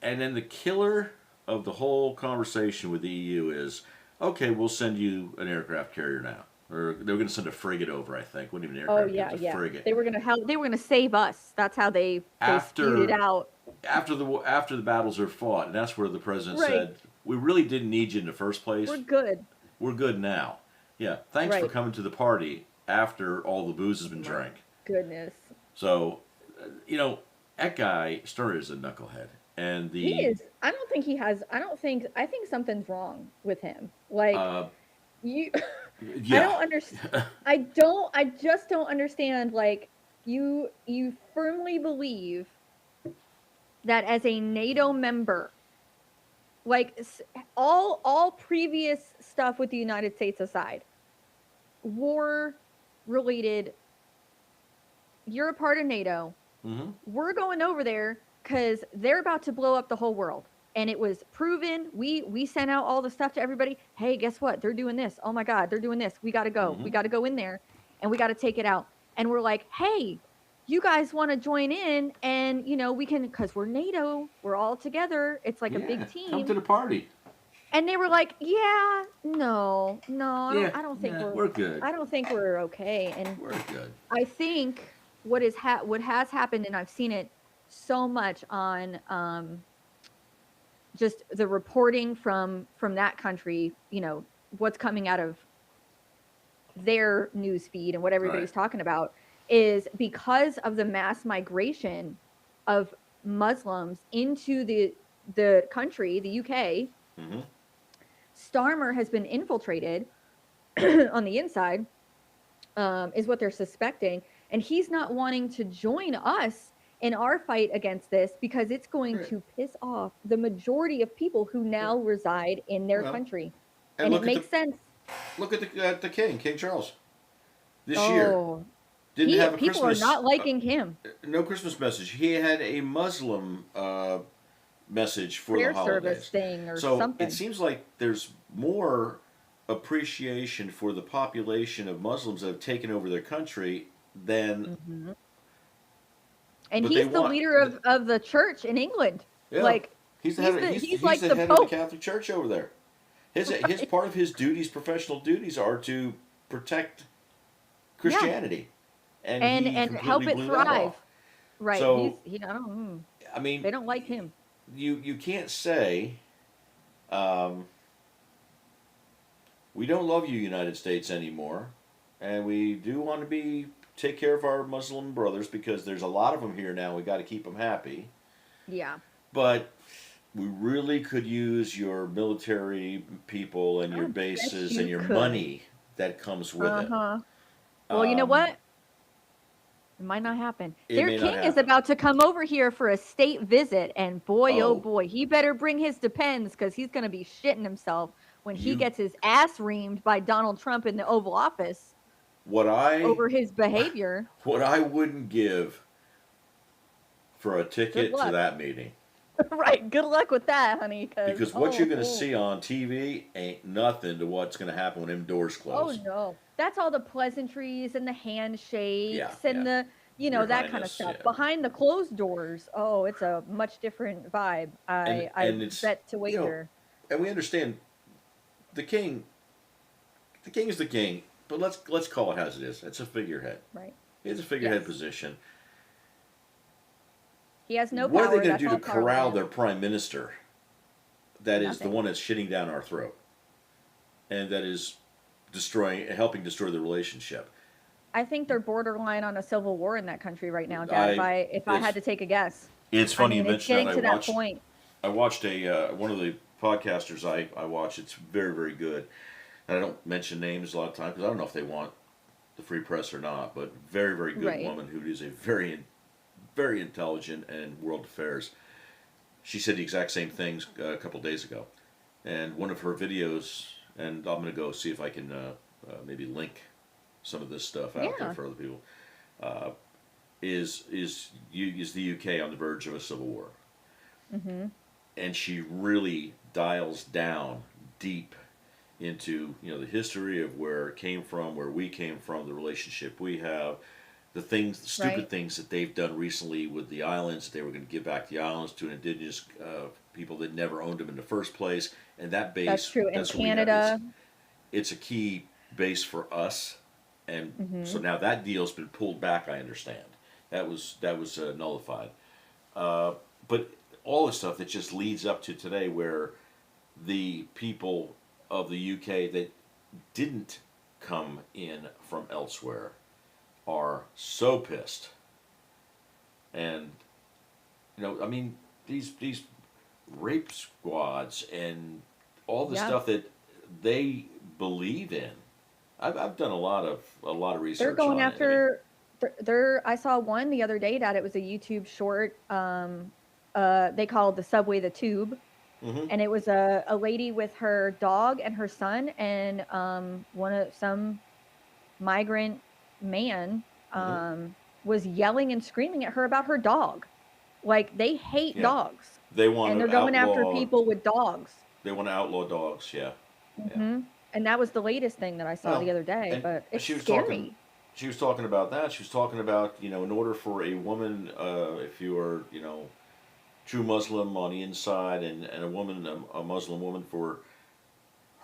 S1: and then the killer of the whole conversation with the EU is, okay, we'll send you an aircraft carrier now, or they were going to send a frigate over. I think, wasn't even an
S3: Oh
S1: aircraft,
S3: yeah,
S1: it was a
S3: yeah.
S1: frigate.
S3: They were gonna help. They were gonna save us. That's how they spewed it out.
S1: After the battles are fought, and that's where the president
S3: Right.
S1: said, "We really didn't need you in the first place.
S3: We're good.
S1: We're good now. Yeah, thanks for
S3: Right.
S1: coming to the party after all the booze has been drank."
S3: Goodness.
S1: So, that guy Sturr is a knucklehead, and
S3: He is. I don't think he has. I think something's wrong with him. Like you. I
S1: yeah,
S3: don't understand. I just don't understand. Like you firmly believe that as a NATO member, like all previous stuff with the United States aside, war related, you're a part of NATO.
S1: hmm
S3: We're going over there because they're about to blow up the whole world. And it was proven. We sent out all the stuff to everybody. Hey, guess what? They're doing this. Oh my God, they're doing this. We got to go.
S1: Mhm.
S3: We got to go in there and we got to take it out. And we're like, hey, you guys want to join in? And, we can, because we're NATO. We're all together. It's like a big team.
S1: Come to the party.
S3: And they were like, yeah, no, I don't think
S1: we're good.
S3: I don't think we're okay. And
S1: We're good.
S3: I think what has happened, and I've seen it so much on just the reporting from that country, what's coming out of their news feed and what everybody's
S1: Right.
S3: talking about is because of the mass migration of Muslims into the country, the UK.
S1: Hmm.
S3: Starmer has been infiltrated on the inside, is what they're suspecting, and he's not wanting to join us in our fight against this because it's going
S1: Right.
S3: to piss off the majority of people who
S1: Right.
S3: now reside in their
S1: Well,
S3: country,
S1: and
S3: and it makes sense.
S1: look at the King Charles, this year
S3: Oh,
S1: didn't
S3: he
S1: have a
S3: people are
S1: Christmas,
S3: not liking him.
S1: no Christmas message. He had a Muslim message for the
S3: Prayer service
S1: holidays.
S3: thing or
S1: So it
S3: something.
S1: seems like there's more appreciation for the population of Muslims that have taken over their country than,
S3: Hmm. And
S1: but they
S3: he's the
S1: want.
S3: leader of the church in England.
S1: Yeah,
S3: Like he's
S1: he's
S3: like
S1: the
S3: the
S1: head of the
S3: Pope,
S1: Catholic Church over there. His
S3: right?
S1: part of his duties, professional duties, are to protect
S3: Yeah,
S1: Christianity, and he
S3: and
S1: completely
S3: help it
S1: blew that
S3: thrive.
S1: off.
S3: Right.
S1: So
S3: He I don't
S1: I mean,
S3: they don't like him.
S1: you can't say um, we don't love you, United States, anymore, and we do want to be take care of our Muslim brothers because there's a lot of them here now. We got to keep them happy,
S3: Yeah.
S1: but we really could use your military people and
S3: I
S1: your
S3: bet
S1: bases and
S3: you
S1: your
S3: could.
S1: money that comes with it.
S3: Uh-huh. Well, you know
S1: Um,
S3: what? It might not happen.
S1: it
S3: Their
S1: may not
S3: king is
S1: happen.
S3: about to come over here for a state visit, and boy, oh
S1: Oh,
S3: boy, he better bring his depends because he's going to be shitting himself when he
S1: you
S3: gets his ass reamed by Donald Trump in the Oval Office
S1: what I
S3: over his behavior.
S1: what I wouldn't give for a
S3: Good
S1: ticket to
S3: luck.
S1: that meeting.
S3: Right. Good luck with that, honey. Because
S1: Because what you're going to see on TV ain't nothing to what's going to happen when them doors
S3: oh
S1: close.
S3: no, that's all the pleasantries and the
S1: Yeah,
S3: handshakes
S1: yeah.
S3: and the
S1: Your
S3: that kind of
S1: Highness,
S3: stuff
S1: yeah.
S3: behind the closed doors. Oh, it's a much different vibe. I
S1: And it's,
S3: bet to wager.
S1: and we understand the king. The king is the king, but let's call it as it is. It's a figurehead.
S3: Right.
S1: It's a figurehead
S3: Yes.
S1: position.
S3: He has no
S1: What are they
S3: power.
S1: going to
S3: That's
S1: do
S3: all
S1: to corral
S3: Parliament.
S1: their prime minister? That is the
S3: Nothing.
S1: one that's shitting down our throat, and that is helping destroy the relationship.
S3: I think they're borderline on a civil war in that country right now, Dad.
S1: I
S3: If I
S1: it's
S3: had to take a guess,
S1: it's
S3: I
S1: funny you
S3: mean, it's
S1: mention that.
S3: getting to that point.
S1: I watched a one of the podcasters I watch. It's very good. And I don't mention names a lot of times because I don't know if they want the free press or not. But very good
S3: Right.
S1: woman who is a very intelligent and world affairs. She said the exact same things a couple days ago, and one of her videos. And I'm gonna go see if I can maybe link some of this stuff out there
S3: Yeah.
S1: for other people. Uh, is the UK on the verge of a civil war?
S3: Mm-hmm.
S1: And she really dials down deep into the history of where it came from, where we came from, the relationship we have, the stupid
S3: Right.
S1: things that they've done recently with the islands. They were going to give back the islands to indigenous people that never owned them in the first place, and that
S3: That's
S1: base,
S3: true. In
S1: that's what we have. It's
S3: Canada.
S1: it's a key base for us, and
S3: Mm-hmm.
S1: so now that deal's been pulled back. I understand that was nullified. But all the stuff that just leads up to today, where the people of the UK that didn't come in from elsewhere are so pissed, and I mean, these rape squads and all the
S3: Yeah.
S1: stuff that they believe in. I've done a lot of
S3: They're
S1: research
S3: going
S1: on it. I mean,
S3: after. I saw one the other day, Dad. It was a YouTube short. They called the subway the tube,
S1: hmm
S3: and it was a lady with her dog and her son, and some migrant man
S1: hmm
S3: was yelling and screaming at her about her dog. Like they hate
S1: yeah,
S3: dogs,
S1: they want
S3: and they're
S1: to
S3: going after
S1: outlaw.
S3: people with dogs.
S1: They want to outlaw dogs. Yeah, yeah.
S3: Hmm. And that was the latest thing that I saw the
S1: Well,
S3: other day.
S1: and
S3: But it's
S1: she was talking.
S3: scary.
S1: She was talking about that. She was talking about in order for a woman, if you are true Muslim on the inside, and a woman, a Muslim woman, for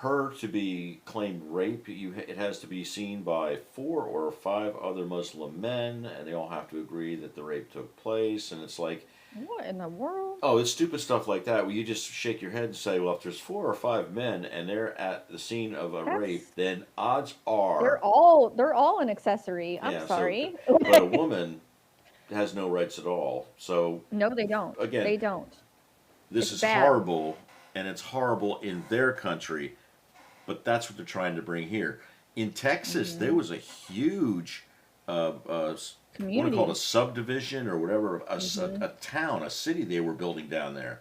S1: her to be claimed rape, it has to be seen by 4 or 5 other Muslim men, and they all have to agree that the rape took place. And it's like,
S3: What in the world?
S1: oh, it's stupid stuff like that where you just shake your head and say, well, if there's 4 or 5 men and they're at the scene of a
S3: That's
S1: rape, then odds are,
S3: they're all an accessory. I'm
S1: yeah. So,
S3: sorry.
S1: but a woman has no rights at all. So
S3: No, they don't.
S1: again,
S3: They don't.
S1: this
S3: It's
S1: is
S3: bad.
S1: horrible, and it's horrible in their country, but that's what they're trying to bring here. In Texas, there was a huge, what do you call it,
S3: Community.
S1: a subdivision or whatever, a town, a city they were building down there.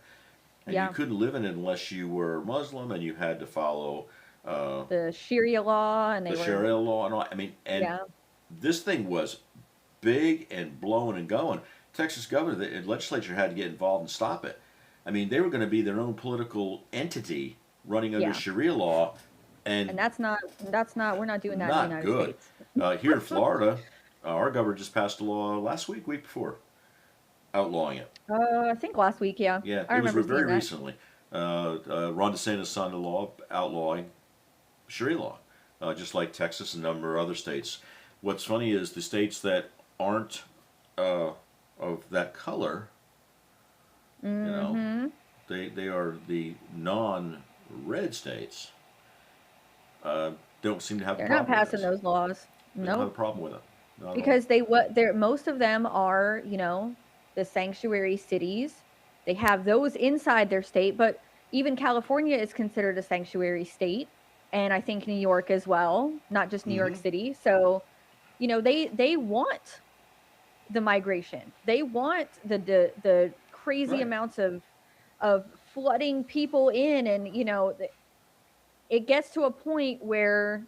S1: And
S3: Yeah.
S1: you couldn't live in it unless you were Muslim, and you had to follow
S3: The Sharia law, and they
S1: the
S3: were.
S1: Sharia law and all. I mean, and
S3: Yeah.
S1: this thing was big and blowing and going. Texas governor, the legislature had to get involved and stop it. I mean, they were going to be their own political entity running under
S3: Yeah.
S1: Sharia law,
S3: And that's not. We're not doing that in
S1: not
S3: the United
S1: good.
S3: States.
S1: Here in Florida, our governor just passed a law last week, week before, outlawing it.
S3: I think last week. Yeah.
S1: Yeah,
S3: I
S1: it was
S3: remember
S1: very
S3: seeing that.
S1: recently. Ron DeSantis signed a law outlawing Sharia law, just like Texas and a number of other states. What's funny is the states that aren't of that color, you know,
S3: Mm-hmm.
S1: they are the non-red states. Don't seem to have a
S3: They're not
S1: problem with
S3: passing
S1: this.
S3: those laws.
S1: They don't have a
S3: Nope.
S1: problem with it. Not at all.
S3: Because they're most of them are, the sanctuary cities. They have those inside their state, but even California is considered a sanctuary state, and I think New York as well, not just New York
S1: Mhm.
S3: City. So, they want the migration. They want the crazy
S1: Right.
S3: amounts of flooding people in, and it gets to a point where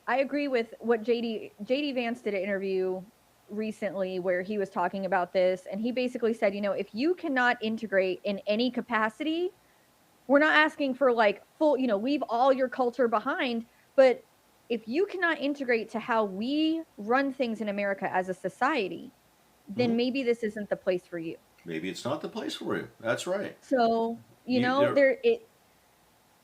S3: I agree with what JD Vance did an interview recently where he was talking about this, and he basically said, if you cannot integrate in any capacity, we're not asking for like full, leave all your culture behind, but if you cannot integrate to how we run things in America as a society, then
S1: Mhm.
S3: maybe this isn't the place for you.
S1: Maybe it's not the place for you. That's right.
S3: So,
S1: There-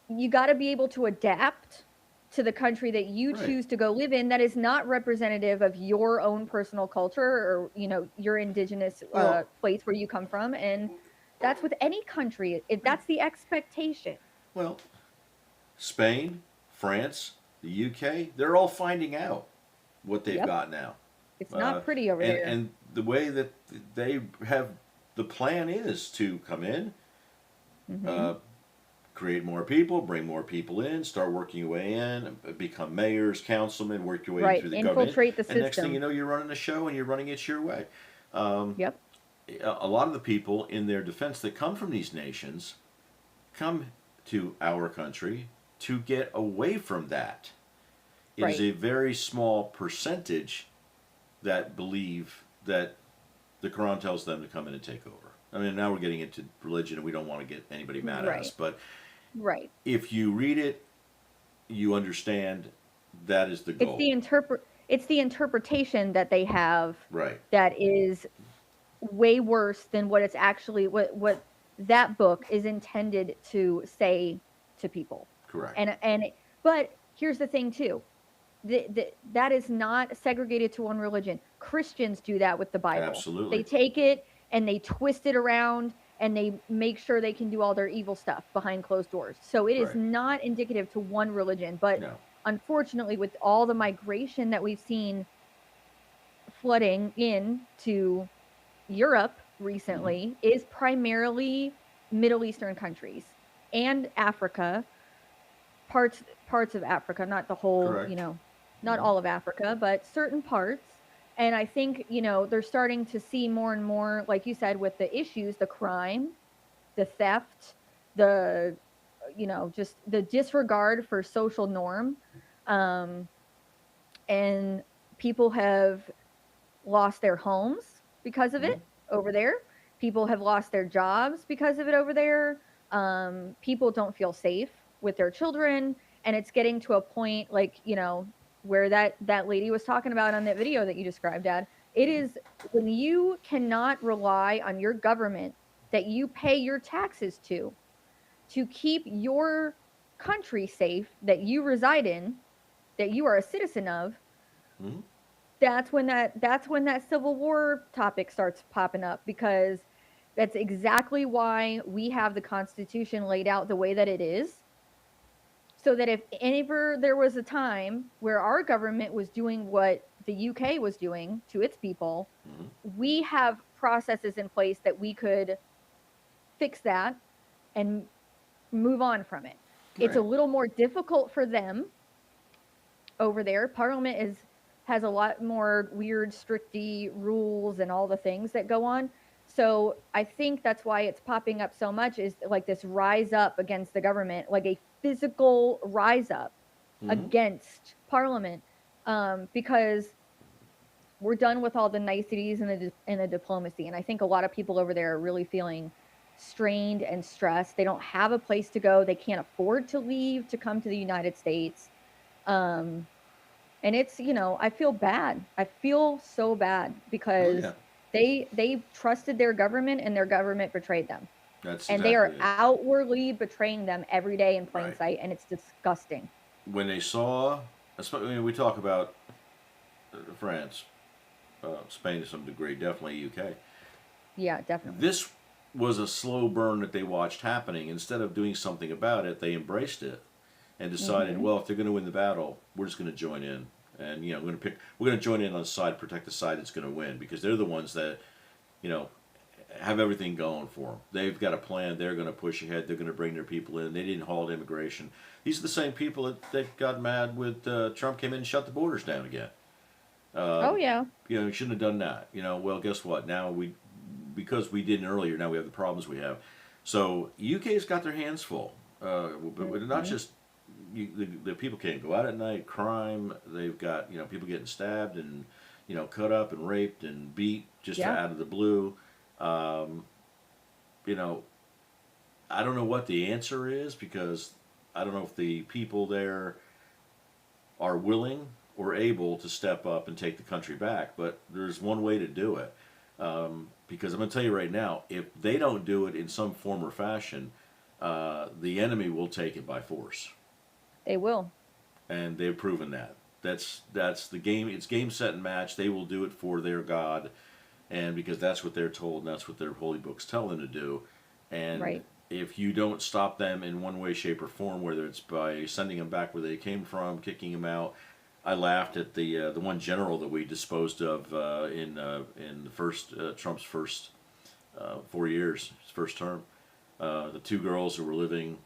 S3: you got to be able to adapt to the country that you
S1: Right.
S3: choose to go live in that is not representative of your own personal culture or your indigenous
S1: Well-
S3: place where you come from, and that's with any country. If that's the expectation.
S1: Well, Spain, France, the UK, they're all finding out what they've
S3: Yep.
S1: got now.
S3: It's not pretty over there.
S1: And the way that they have, the plan is to come in,
S3: Mhm.
S1: create more people, bring more people in, start working your way in, become mayors, councilmen, work your way
S3: Right,
S1: through the government.
S3: infiltrate the
S1: And next thing
S3: system.
S1: you know, you're running a show and you're running it your way. Um,
S3: Yep.
S1: a lot of the people in their defense that come from these nations come to our country to get away from that. It is
S3: Right.
S1: a very small percentage that believe that the Quran tells them to come in and take over. I mean, now we're getting into religion and we don't want to get anybody mad at us,
S3: Right.
S1: but
S3: Right.
S1: if you read it, you understand that is the goal.
S3: It's the interpretation that they have
S1: Right.
S3: that is way worse than what it's actually what that book is intended to say to people.
S1: Correct.
S3: But here's the thing too. That is not segregated to one religion. Christians do that with the Bible.
S1: Absolutely.
S3: They take it and they twist it around and they make sure they can do all their evil stuff behind closed doors. So it is
S1: Right.
S3: not indicative to one religion, but
S1: No.
S3: unfortunately with all the migration that we've seen flooding into Europe recently is primarily Middle Eastern countries and Africa, parts of Africa, not the whole,
S1: Correct.
S3: not
S1: Mhm.
S3: all of Africa, but certain parts. And I think, they're starting to see more and more, like you said, with the issues, the crime, the theft, the, just the disregard for social norm. And people have lost their homes because of it over there. People have lost their jobs because of it over there. People don't feel safe with their children. And it's getting to a point like, where that lady was talking about on that video that you described, Dad. It is when you cannot rely on your government that you pay your taxes to keep your country safe that you reside in, that you are a citizen of,
S1: Mhm.
S3: that's when that civil war topic starts popping up, because that's exactly why we have the Constitution laid out the way that it is, so that if ever there was a time where our government was doing what the UK was doing to its people,
S1: Mhm.
S3: we have processes in place that we could fix that and move on from it. It's a
S1: Right.
S3: little more difficult for them over there. Parliament has a lot more weird, stricty rules and all the things that go on. So I think that's why it's popping up so much, is like this rise up against the government, like a physical rise up
S1: Mhm.
S3: against Parliament, because we're done with all the niceties and the diplomacy. And I think a lot of people over there are really feeling strained and stressed. They don't have a place to go. They can't afford to leave to come to the United States. Um, and it's, I feel bad. I feel so bad
S1: Oh
S3: because
S1: yeah.
S3: they trusted their government and their government betrayed them.
S1: That's
S3: And they are
S1: exactly it.
S3: outwardly betraying them every day in plain
S1: Right.
S3: sight, and it's disgusting.
S1: When they saw, especially when we talk about France, Spain to some degree, definitely UK.
S3: Yeah, definitely.
S1: This was a slow burn that they watched happening. Instead of doing something about it, they embraced it and decided,
S3: Mhm.
S1: well, if they're going to win the battle, we're just going to join in, and we're going to join in on the side, protect the side that's going to win, because they're the ones that you know have everything going for them. They've got a plan. They're going to push ahead. They're going to bring their people in. They didn't halt immigration. These are the same people that got mad with Trump came in and shut the borders down again.
S3: Oh
S1: Um,
S3: yeah.
S1: you shouldn't have done that. Well, guess what? Now because we didn't earlier, now we have the problems we have. So UK's got their hands full. But not
S3: Mhm.
S1: just the people can't go out at night. Crime. They've got people getting stabbed and cut up and raped and beat just
S3: Yeah.
S1: out of the blue. Um, you know, I don't know what the answer is, because I don't know if the people there are willing or able to step up and take the country back. But there's one way to do it. Because I'm going to tell you right now, if they don't do it in some form or fashion, the enemy will take it by force,
S3: They will.
S1: and they've proven that. That's the game. It's game, set, and match. They will do it for their God, and because that's what they're told, and that's what their holy books tell them to do. And
S3: Right.
S1: if you don't stop them in one way, shape, or form, whether it's by sending them back where they came from, kicking them out. I laughed at the one general that we disposed of in the first Trump's first 4 years, his first term. The two girls who were living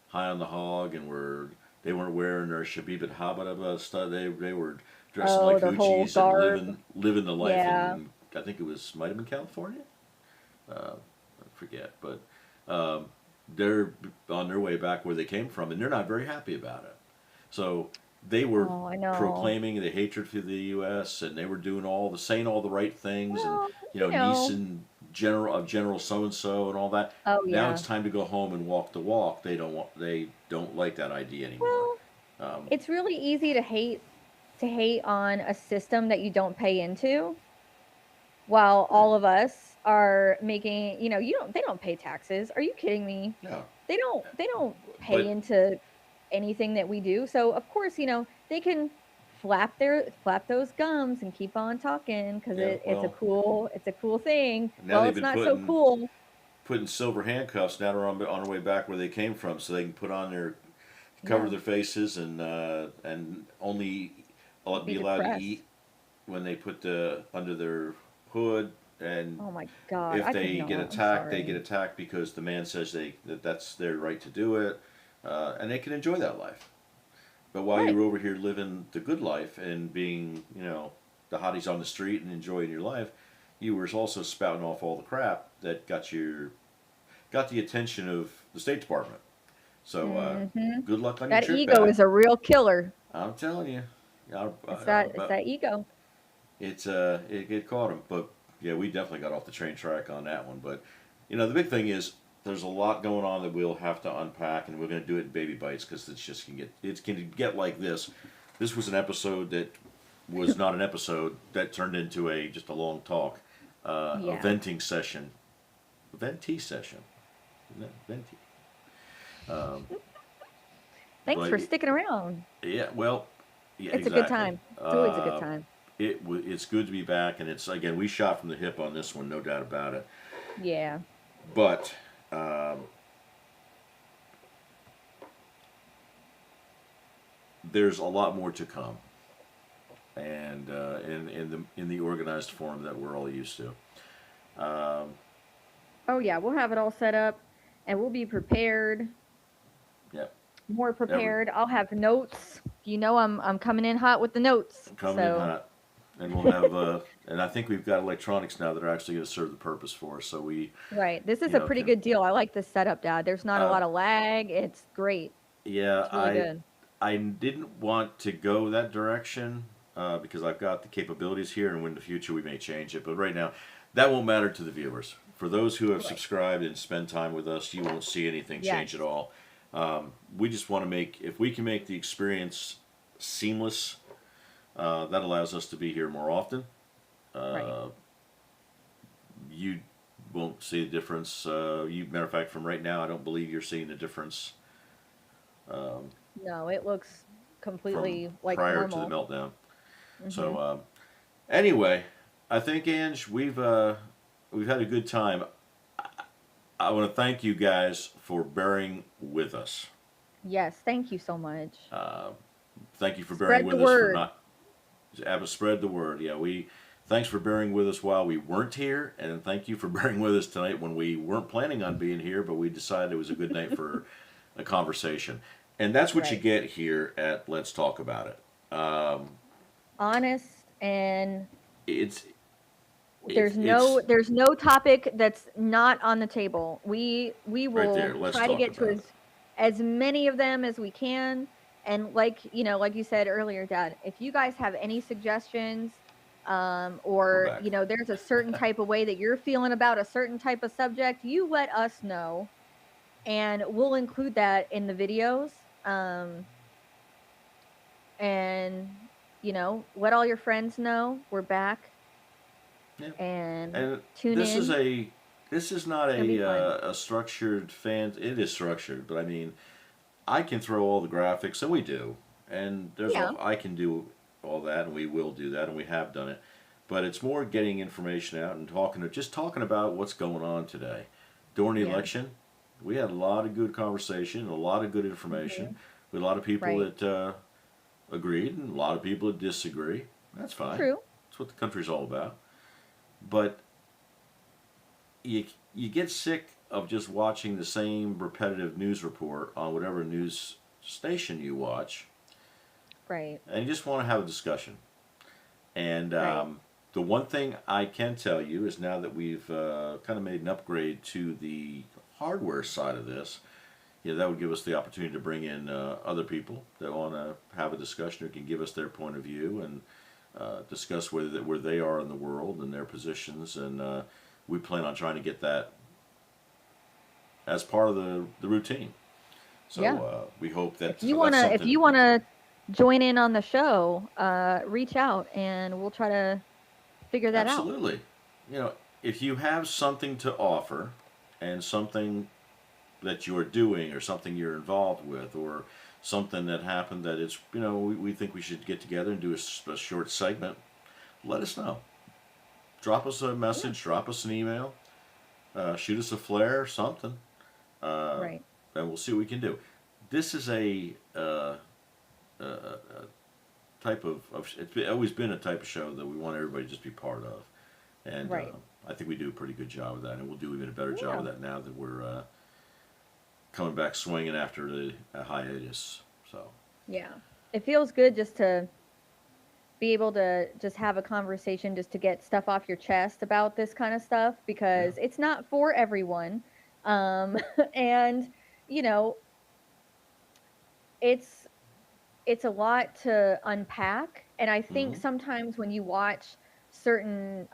S1: high on the hog and they weren't wearing their Shabib and Habba stuff. They were dressing
S3: Oh,
S1: like
S3: their whole
S1: hoochies and
S3: garb.
S1: living the life
S3: Yeah.
S1: in, I think it might have been California. I forget, but um, they're on their way back where they came from, and they're not very happy about it. So they were
S3: Oh, I know.
S1: proclaiming the hatred for the U.S. and they were saying all the right things, and
S3: Well,
S1: niece and General so and so and all that.
S3: oh
S1: Now
S3: yeah.
S1: it's time to go home and walk the walk. They don't like that idea anymore.
S3: Well,
S1: Um,
S3: it's really easy to hate on a system that you don't pay into, while
S1: right.
S3: all of us are making, they don't pay taxes. Are you kidding me?
S1: No,
S3: They don't pay
S1: but
S3: into anything that we do. So of course, they can flap those gums and keep on talking, because
S1: yeah, well,
S3: it's a cool thing.
S1: now
S3: Well,
S1: they've
S3: it's
S1: been
S3: not so
S1: putting
S3: cool.
S1: putting silver handcuffs. Now they're on their way back where they came from, so they can put on their cover
S3: Yeah,
S1: their faces and only
S3: be
S1: be allowed to
S3: depressed.
S1: eat when they put the under their hood. And
S3: Oh my god,
S1: if
S3: I could
S1: they get
S3: not. I'm
S1: attacked, they get
S3: sorry.
S1: attacked because the man says that's their right to do it, and they can enjoy that life. But while
S3: Right.
S1: you're over here living the good life and being, the hotties on the street and enjoying your life, you were also spouting off all the crap that got the attention of the State Department. So
S3: Mhm.
S1: good luck on your
S3: That
S1: trip
S3: ego
S1: back.
S3: is a real killer.
S1: I'm telling you,
S3: It's that ego.
S1: it caught him. But yeah, we definitely got off the train track on that one. But the big thing is there's a lot going on that we'll have to unpack, and we're going to do it in baby bites, because it can get like this. This was an episode that was not an episode that turned into just a long talk, a
S3: Yeah.
S1: venting session, a venti session, isn't it? Venti. Um,
S3: Thanks
S1: But
S3: for sticking around.
S1: yeah, well, yeah,
S3: It's a good
S1: exactly.
S3: time. It's always a good time.
S1: It's good to be back, and it's again we shot from the hip on this one, no doubt about it.
S3: Yeah.
S1: But um, there's a lot more to come, and in the organized form that we're all used to. Um,
S3: Oh yeah, we'll have it all set up and we'll be prepared,
S1: yep,
S3: more
S1: every
S3: prepared. I'll have notes. You know I'm coming in hot with the notes.
S1: coming in
S3: So,
S1: hot, and we'll have and I think we've got electronics now that are actually going to serve the purpose for us. So we,
S3: right. This is
S1: you
S3: a
S1: know,
S3: pretty
S1: can
S3: good deal. I like this setup, Dad. There's not a
S1: uh,
S3: lot of lag. It's great.
S1: yeah,
S3: It's really good.
S1: I didn't want to go that direction because I've got the capabilities here, and in the future we may change it. But right now, that won't matter to the viewers. For those who have
S3: Right.
S1: subscribed and spend time with us, you won't see anything change at
S3: Yes.
S1: all. We just want to make, if we can make the experience seamless, that allows us to be here more often.
S3: Right.
S1: Uh, you won't see the difference. Matter of fact, from right now, I don't believe you're seeing the difference um,
S3: No, it looks
S1: from
S3: completely like
S1: prior to the
S3: normal.
S1: meltdown.
S3: Mhm.
S1: So anyway, I think Ange, we've had a good time. I want to thank you guys for bearing with us.
S3: Yes, thank you so much.
S1: Uh, Thank you for bearing
S3: Spread the
S1: with us for
S3: word.
S1: not spread the word. Yeah, we thanks for bearing with us while we weren't here, and thank you for bearing with us tonight when we weren't planning on being here, but we decided it was a good night for a conversation. And that's what you
S3: Right.
S1: get here at Let's Talk About It.
S3: Honest and
S1: It's
S3: there's
S1: it's
S3: no topic that's not on the table. We
S1: right there.
S3: will
S1: Let's
S3: try to
S1: talk
S3: get to
S1: about it.
S3: as many of them as we can. And like, like you said earlier, Dad, if you guys have any suggestions,
S1: We're
S3: or
S1: back.
S3: there's a certain type of way that you're feeling about a certain type of subject, you let us know and we'll include that in the videos. And let all your friends know we're back
S1: Yeah.
S3: and
S1: And
S3: tune
S1: this is
S3: in.
S1: a this is not
S3: It's gonna be fun.
S1: a structured fan. It is structured, but I mean, I can throw all the graphics, and we do, and
S3: Yeah.
S1: I can do all that, and we will do that, and we have done it. But it's more getting information out and just talking about what's going on today. During the
S3: Yeah.
S1: election, we had a lot of good conversation, a lot of good information,
S3: Mhm.
S1: with a lot of people
S3: Right.
S1: that agreed and a lot of people that disagree. That's fine.
S3: True.
S1: That's what the country's all about. But you get sick of just watching the same repetitive news report on whatever news station you watch,
S3: Right.
S1: and you just want to have a discussion. And
S3: Right.
S1: the one thing I can tell you is now that we've kind of made an upgrade to the hardware side of this, that would give us the opportunity to bring in other people that want to have a discussion who can give us their point of view and discuss where they are in the world and their positions. And we plan on trying to get that as part of the routine. So
S3: Yeah.
S1: we hope
S3: If
S1: that
S3: you
S1: that's
S3: wanna if
S1: something
S3: you
S1: that people.
S3: wanna join in on the show, reach out and we'll try to figure that out.
S1: Absolutely. If you have something to offer and something that you're doing or something you're involved with or something that happened that it's, we think we should get together and do a short segment, let us know. Drop us a
S3: Yeah.
S1: message, drop us an email, shoot us a flare, something, uh,
S3: Right.
S1: and we'll see what we can do. This is a type of always been a type of show that we want everybody to just be part of. And
S3: Right.
S1: I think we do a pretty good job of that, and we'll do even a better job
S3: Yeah.
S1: of that now that we're coming back swinging after the hiatus. So
S3: Yeah. It feels good just to be able to just have a conversation just to get stuff off your chest about this kind of stuff
S1: yeah,
S3: because it's not for everyone. Um and you know, it's it's a lot to unpack, and I think
S1: hmm
S3: sometimes when you watch certain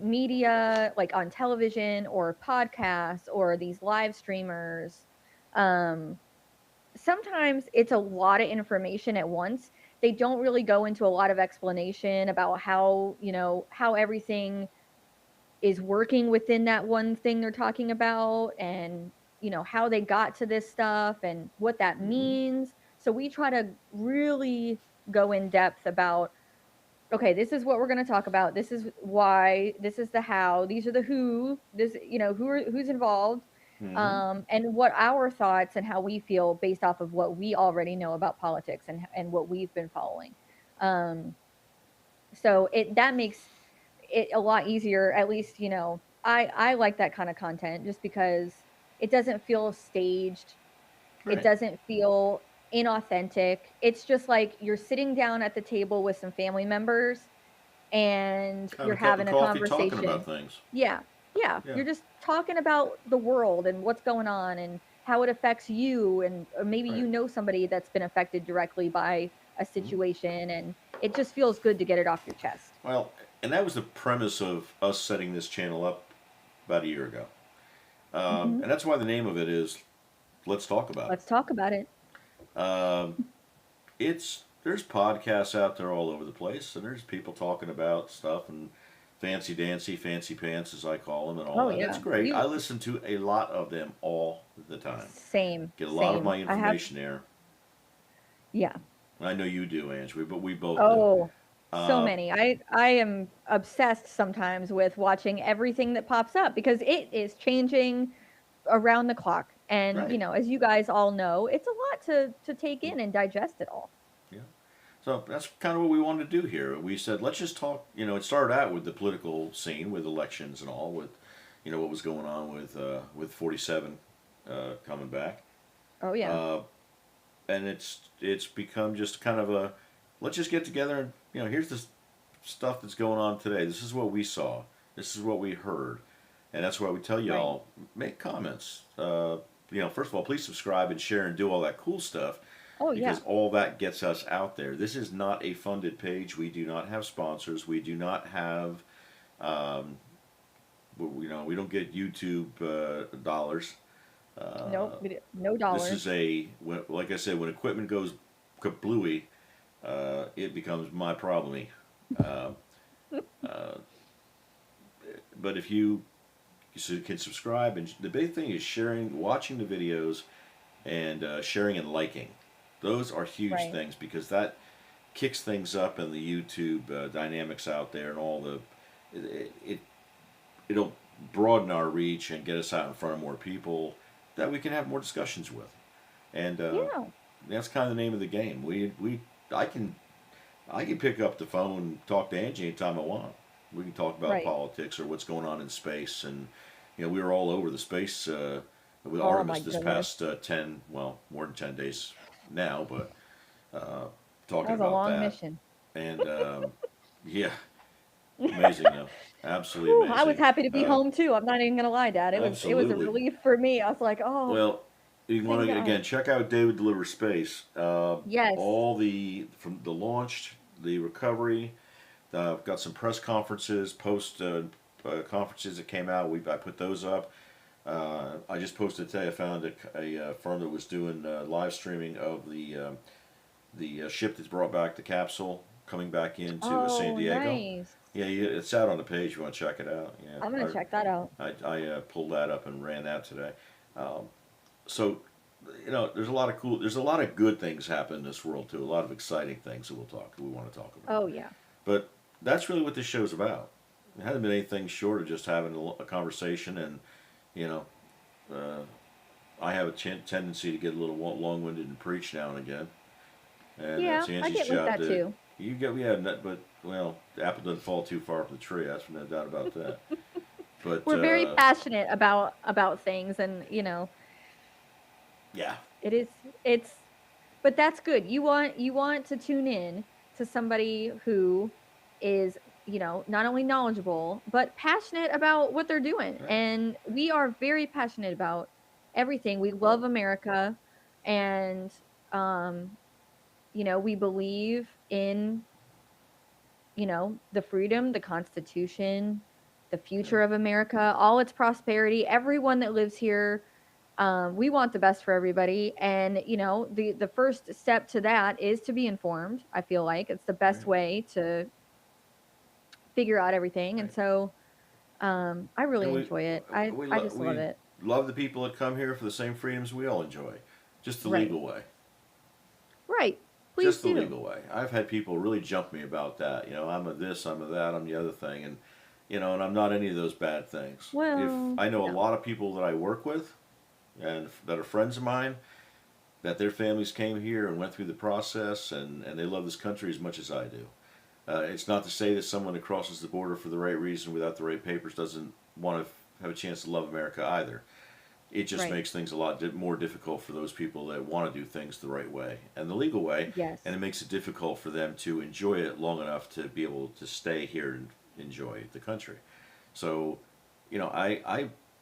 S3: media like on television or podcasts or these live streamers, um sometimes it's a lot of information at once. They don't really go into a lot of explanation about how everything is working within that one thing they're talking about, and how they got to this stuff and what that means. So we try to really go in depth about, okay, this is what we're going to talk about. This is why, this is the how, these are the who, this, who's involved,
S1: Mm-hmm.
S3: and what our thoughts and how we feel based off of what we already know about politics and what we've been following. Um, so that makes it a lot easier. At least, I like that kind of content just because it doesn't feel staged. It
S1: Right.
S3: doesn't feel inauthentic. It's just like you're sitting down at the table with some family members and
S1: Having
S3: you're
S1: a cup of
S3: having a
S1: coffee, talking
S3: conversation.
S1: about things.
S3: Yeah. Yeah.
S1: Yeah.
S3: You're just talking about the world and what's going on and how it affects you. And or maybe
S1: Right.
S3: somebody that's been affected directly by a
S1: Mhm.
S3: situation. And it just feels good to get it off your chest.
S1: Well, and that was the premise of us setting this channel up about a year ago.
S3: Hmm.
S1: And that's why the name of it is Let's Talk About
S3: Let's talk about it.
S1: It. There's podcasts out there all over the place, and there's people talking about stuff and fancy dancy, fancy pants, as I call them, and all
S3: Oh,
S1: that. That's
S3: yeah.
S1: great. I listen to a lot of them all the time.
S3: Same.
S1: Get a lot of
S3: Same.
S1: my
S3: I have,
S1: information there.
S3: yeah.
S1: I know you do, Ange, but we both do.
S3: Oh, so
S1: Uh,
S3: many. I am obsessed sometimes with watching everything that pops up because it is changing around the clock. And,
S1: right.
S3: as you guys all know, it's a lot to take in and digest it all.
S1: Yeah. So that's kind of what we wanted to do here. We said, let's just talk. It started out with the political scene, with elections and all, with, what was going on with 47 coming back,
S3: Oh yeah.
S1: uh, and it's become just kind of a, let's just get together and here's the stuff that's going on today. This is what we saw. This is what we heard, and that's why we tell
S3: Right.
S1: y'all make comments. First of all, please subscribe and share and do all that cool stuff
S3: Oh yeah.
S1: because all that gets us out there. This is not a funded page. We do not have sponsors. We do not have, um, we don't get YouTube dollars.
S3: Nope. No
S1: This
S3: dollars.
S1: is like I said, when equipment goes kablooey, it becomes my problem. Uh, uh, but if you can subscribe, and the big thing is sharing, watching the videos, and sharing and liking. Those are huge
S3: Right.
S1: things because that kicks things up in the YouTube dynamics out there and all the it it'll broaden our reach and get us out in front of more people that we can have more discussions with. And
S3: Yeah.
S1: that's kind of the name of the game. I can I can pick up the phone and talk to Angie anytime I want. We can talk about
S3: Right.
S1: politics or what's going on in space, and we were all over the space with
S3: Oh my
S1: Artemis this
S3: goodness.
S1: past more than 10 days now, but uh,
S3: That
S1: talking
S3: was a
S1: about
S3: long
S1: that,
S3: mission.
S1: and yeah, amazing though, absolutely
S3: Whew, I was
S1: amazing,
S3: happy to be
S1: uh,
S3: home too. I'm not even gonna lie, Dad. It was a
S1: absolutely.
S3: relief for me. I was like, oh,
S1: Well, you want
S3: thank
S1: to
S3: God.
S1: again check out David Delivers Space.
S3: Yes.
S1: All from the launch, the recovery. I've got some press conferences, post conferences that came out. I put those up. I just posted today. I found a firm that was doing live streaming of the ship that's brought back the capsule coming back into San
S3: Oh,
S1: Diego.
S3: nice.
S1: Yeah, it's out on the page. You want to check it out?
S3: I'm gonna
S1: Yeah,
S3: check that out.
S1: I pulled that up and ran that today. Um, so, there's a lot of good things happen in this world too. A lot of exciting things that we want to talk about.
S3: Oh yeah.
S1: But that's really what this show's about. It hasn't been anything short of just having a conversation, and you know, uh, I have a tendency to get a little long-winded and preach now and again, and
S3: Yeah,
S1: it's
S3: I
S1: Angie's
S3: get with
S1: job
S3: that
S1: to
S3: too.
S1: you get yeah, but well, the apple doesn't fall too far from the tree. That's no doubt about that. But
S3: We're very passionate about things, and
S1: yeah,
S3: it is it's but that's good. You want to tune in to somebody who is, not only knowledgeable but passionate about what they're doing.
S1: right.
S3: And we are very passionate about everything. We love
S1: Well,
S3: America, and um we believe in, the freedom, the Constitution, the
S1: right,
S3: future of America, all its prosperity, everyone that lives here. We want the best for everybody, and the first step to that is to be informed. I feel like it's the best
S1: right,
S3: way to figure out everything, and
S1: right.
S3: so I
S1: And
S3: really enjoy it. I
S1: we
S3: I
S1: lo-
S3: just love it.
S1: love the people that come here for the same freedoms we all enjoy, just the
S3: Right.
S1: legal way.
S3: Right. Please
S1: Just the
S3: do.
S1: legal way. I've had people really jump me about that. You know, I'm a this, I'm a that, I'm the other thing, and and I'm not any of those bad things.
S3: Well,
S1: If I know a
S3: no.
S1: lot of people that I work with, and that are friends of mine, that their families came here and went through the process, and they love this country as much as I do. It's not to say that someone that crosses the border for the right reason without the right papers doesn't want to have a chance to love America either. It just
S3: Right.
S1: makes things a lot more difficult for those people that want to do things the right way and the legal way,
S3: Yes.
S1: and it makes it difficult for them to enjoy it long enough to be able to stay here and enjoy the country. So,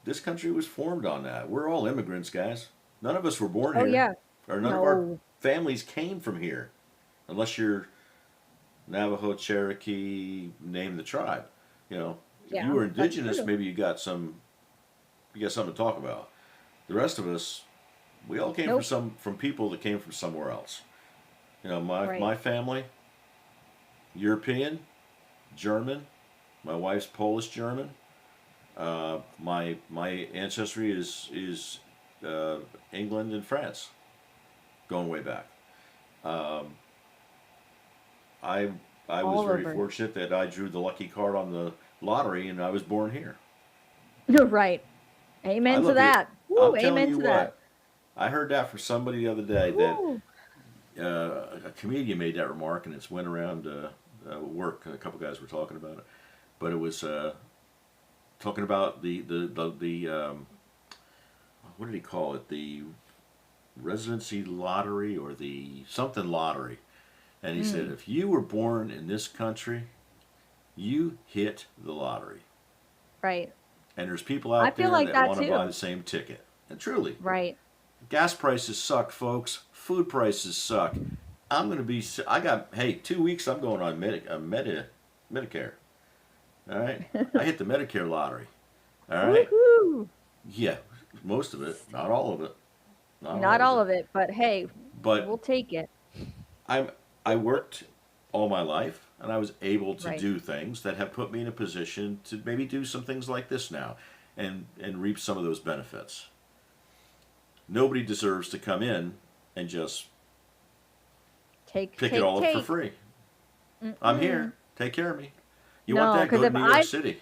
S1: this country was formed on that. We're all immigrants, guys. None of us were born
S3: Oh
S1: here,
S3: yeah.
S1: or none of our
S3: No.
S1: families came from here, unless you're Navajo, Cherokee, name the tribe. If
S3: Yeah,
S1: you were
S3: that's
S1: indigenous,
S3: true.
S1: maybe you got something to talk about. The rest of us, we all came
S3: Nope.
S1: from people that came from somewhere else. My
S3: Right.
S1: my family, European, German. My wife's Polish German. My ancestry is England and France, going way back. Um, I I was
S3: All
S1: very
S3: over.
S1: fortunate that I drew the lucky card on the lottery and I was born here.
S3: Right.
S1: I
S3: Amen to
S1: love
S3: that.
S1: I'm
S3: Woo,
S1: telling
S3: amen
S1: you
S3: to that.
S1: what. I heard that from somebody the other day that
S3: Woo.
S1: a comedian made that remark, and it's went around work. A couple guys were talking about it, but it was talking about the what did he call it? The residency lottery or the something lottery. And he said,
S3: Mm,
S1: if you were born in this country, you hit the lottery.
S3: right.
S1: And there's people
S3: I
S1: out
S3: feel
S1: there
S3: like
S1: that
S3: that
S1: want to buy
S3: too.
S1: the same ticket. And truly,
S3: Right.
S1: gas prices suck, folks. Food prices suck. I'm going to be, I got, hey, 2 weeks I'm going on Medicare. All right? I hit the Medicare lottery. All right?
S3: Woohoo.
S1: Yeah, most of it, not all of it. Not
S3: Not
S1: all of
S3: all
S1: it.
S3: of it, but hey,
S1: But
S3: we'll take it.
S1: I'm I worked all my life and I was able to
S3: Right.
S1: do things that have put me in a position to maybe do some things like this now and reap some of those benefits. Nobody deserves to come in and just
S3: Take,
S1: pick it
S3: take,
S1: all up for
S3: take.
S1: free. I'm
S3: Mm-mm.
S1: here. Take care of me. You
S3: No,
S1: want that?
S3: because
S1: Go to
S3: if
S1: New York
S3: I
S1: City.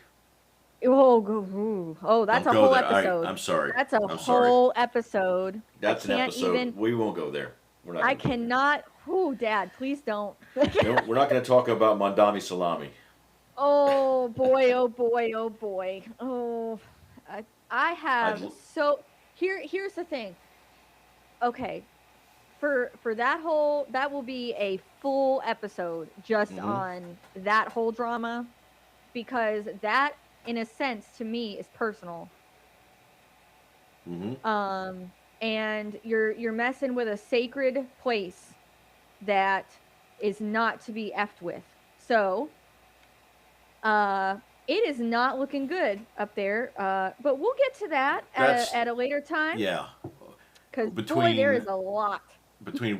S3: that's
S1: Don't
S3: a
S1: go
S3: whole
S1: there.
S3: episode.
S1: I'm sorry.
S3: That's a
S1: I'm sorry.
S3: whole episode. I
S1: That's an
S3: can't
S1: episode.
S3: even.
S1: We won't go there. We're not
S3: I
S1: going to go there.
S3: cannot. Whoo, Dad, please don't.
S1: No, we're not going to talk about Mondami salami.
S3: Oh boy, oh boy, oh boy. Oh, I
S1: I'd,
S3: have so here's the thing. Okay, for that will be a full episode just
S1: mm-hmm,
S3: on that whole drama because that in a sense to me is personal.
S1: mm-hmm.
S3: And you're messing with a sacred place that is not to be effed with. So, it is not looking good up there. But we'll get to that
S1: That's,
S3: at a later time
S1: yeah.
S3: because boy, there
S1: Between
S3: is a lot.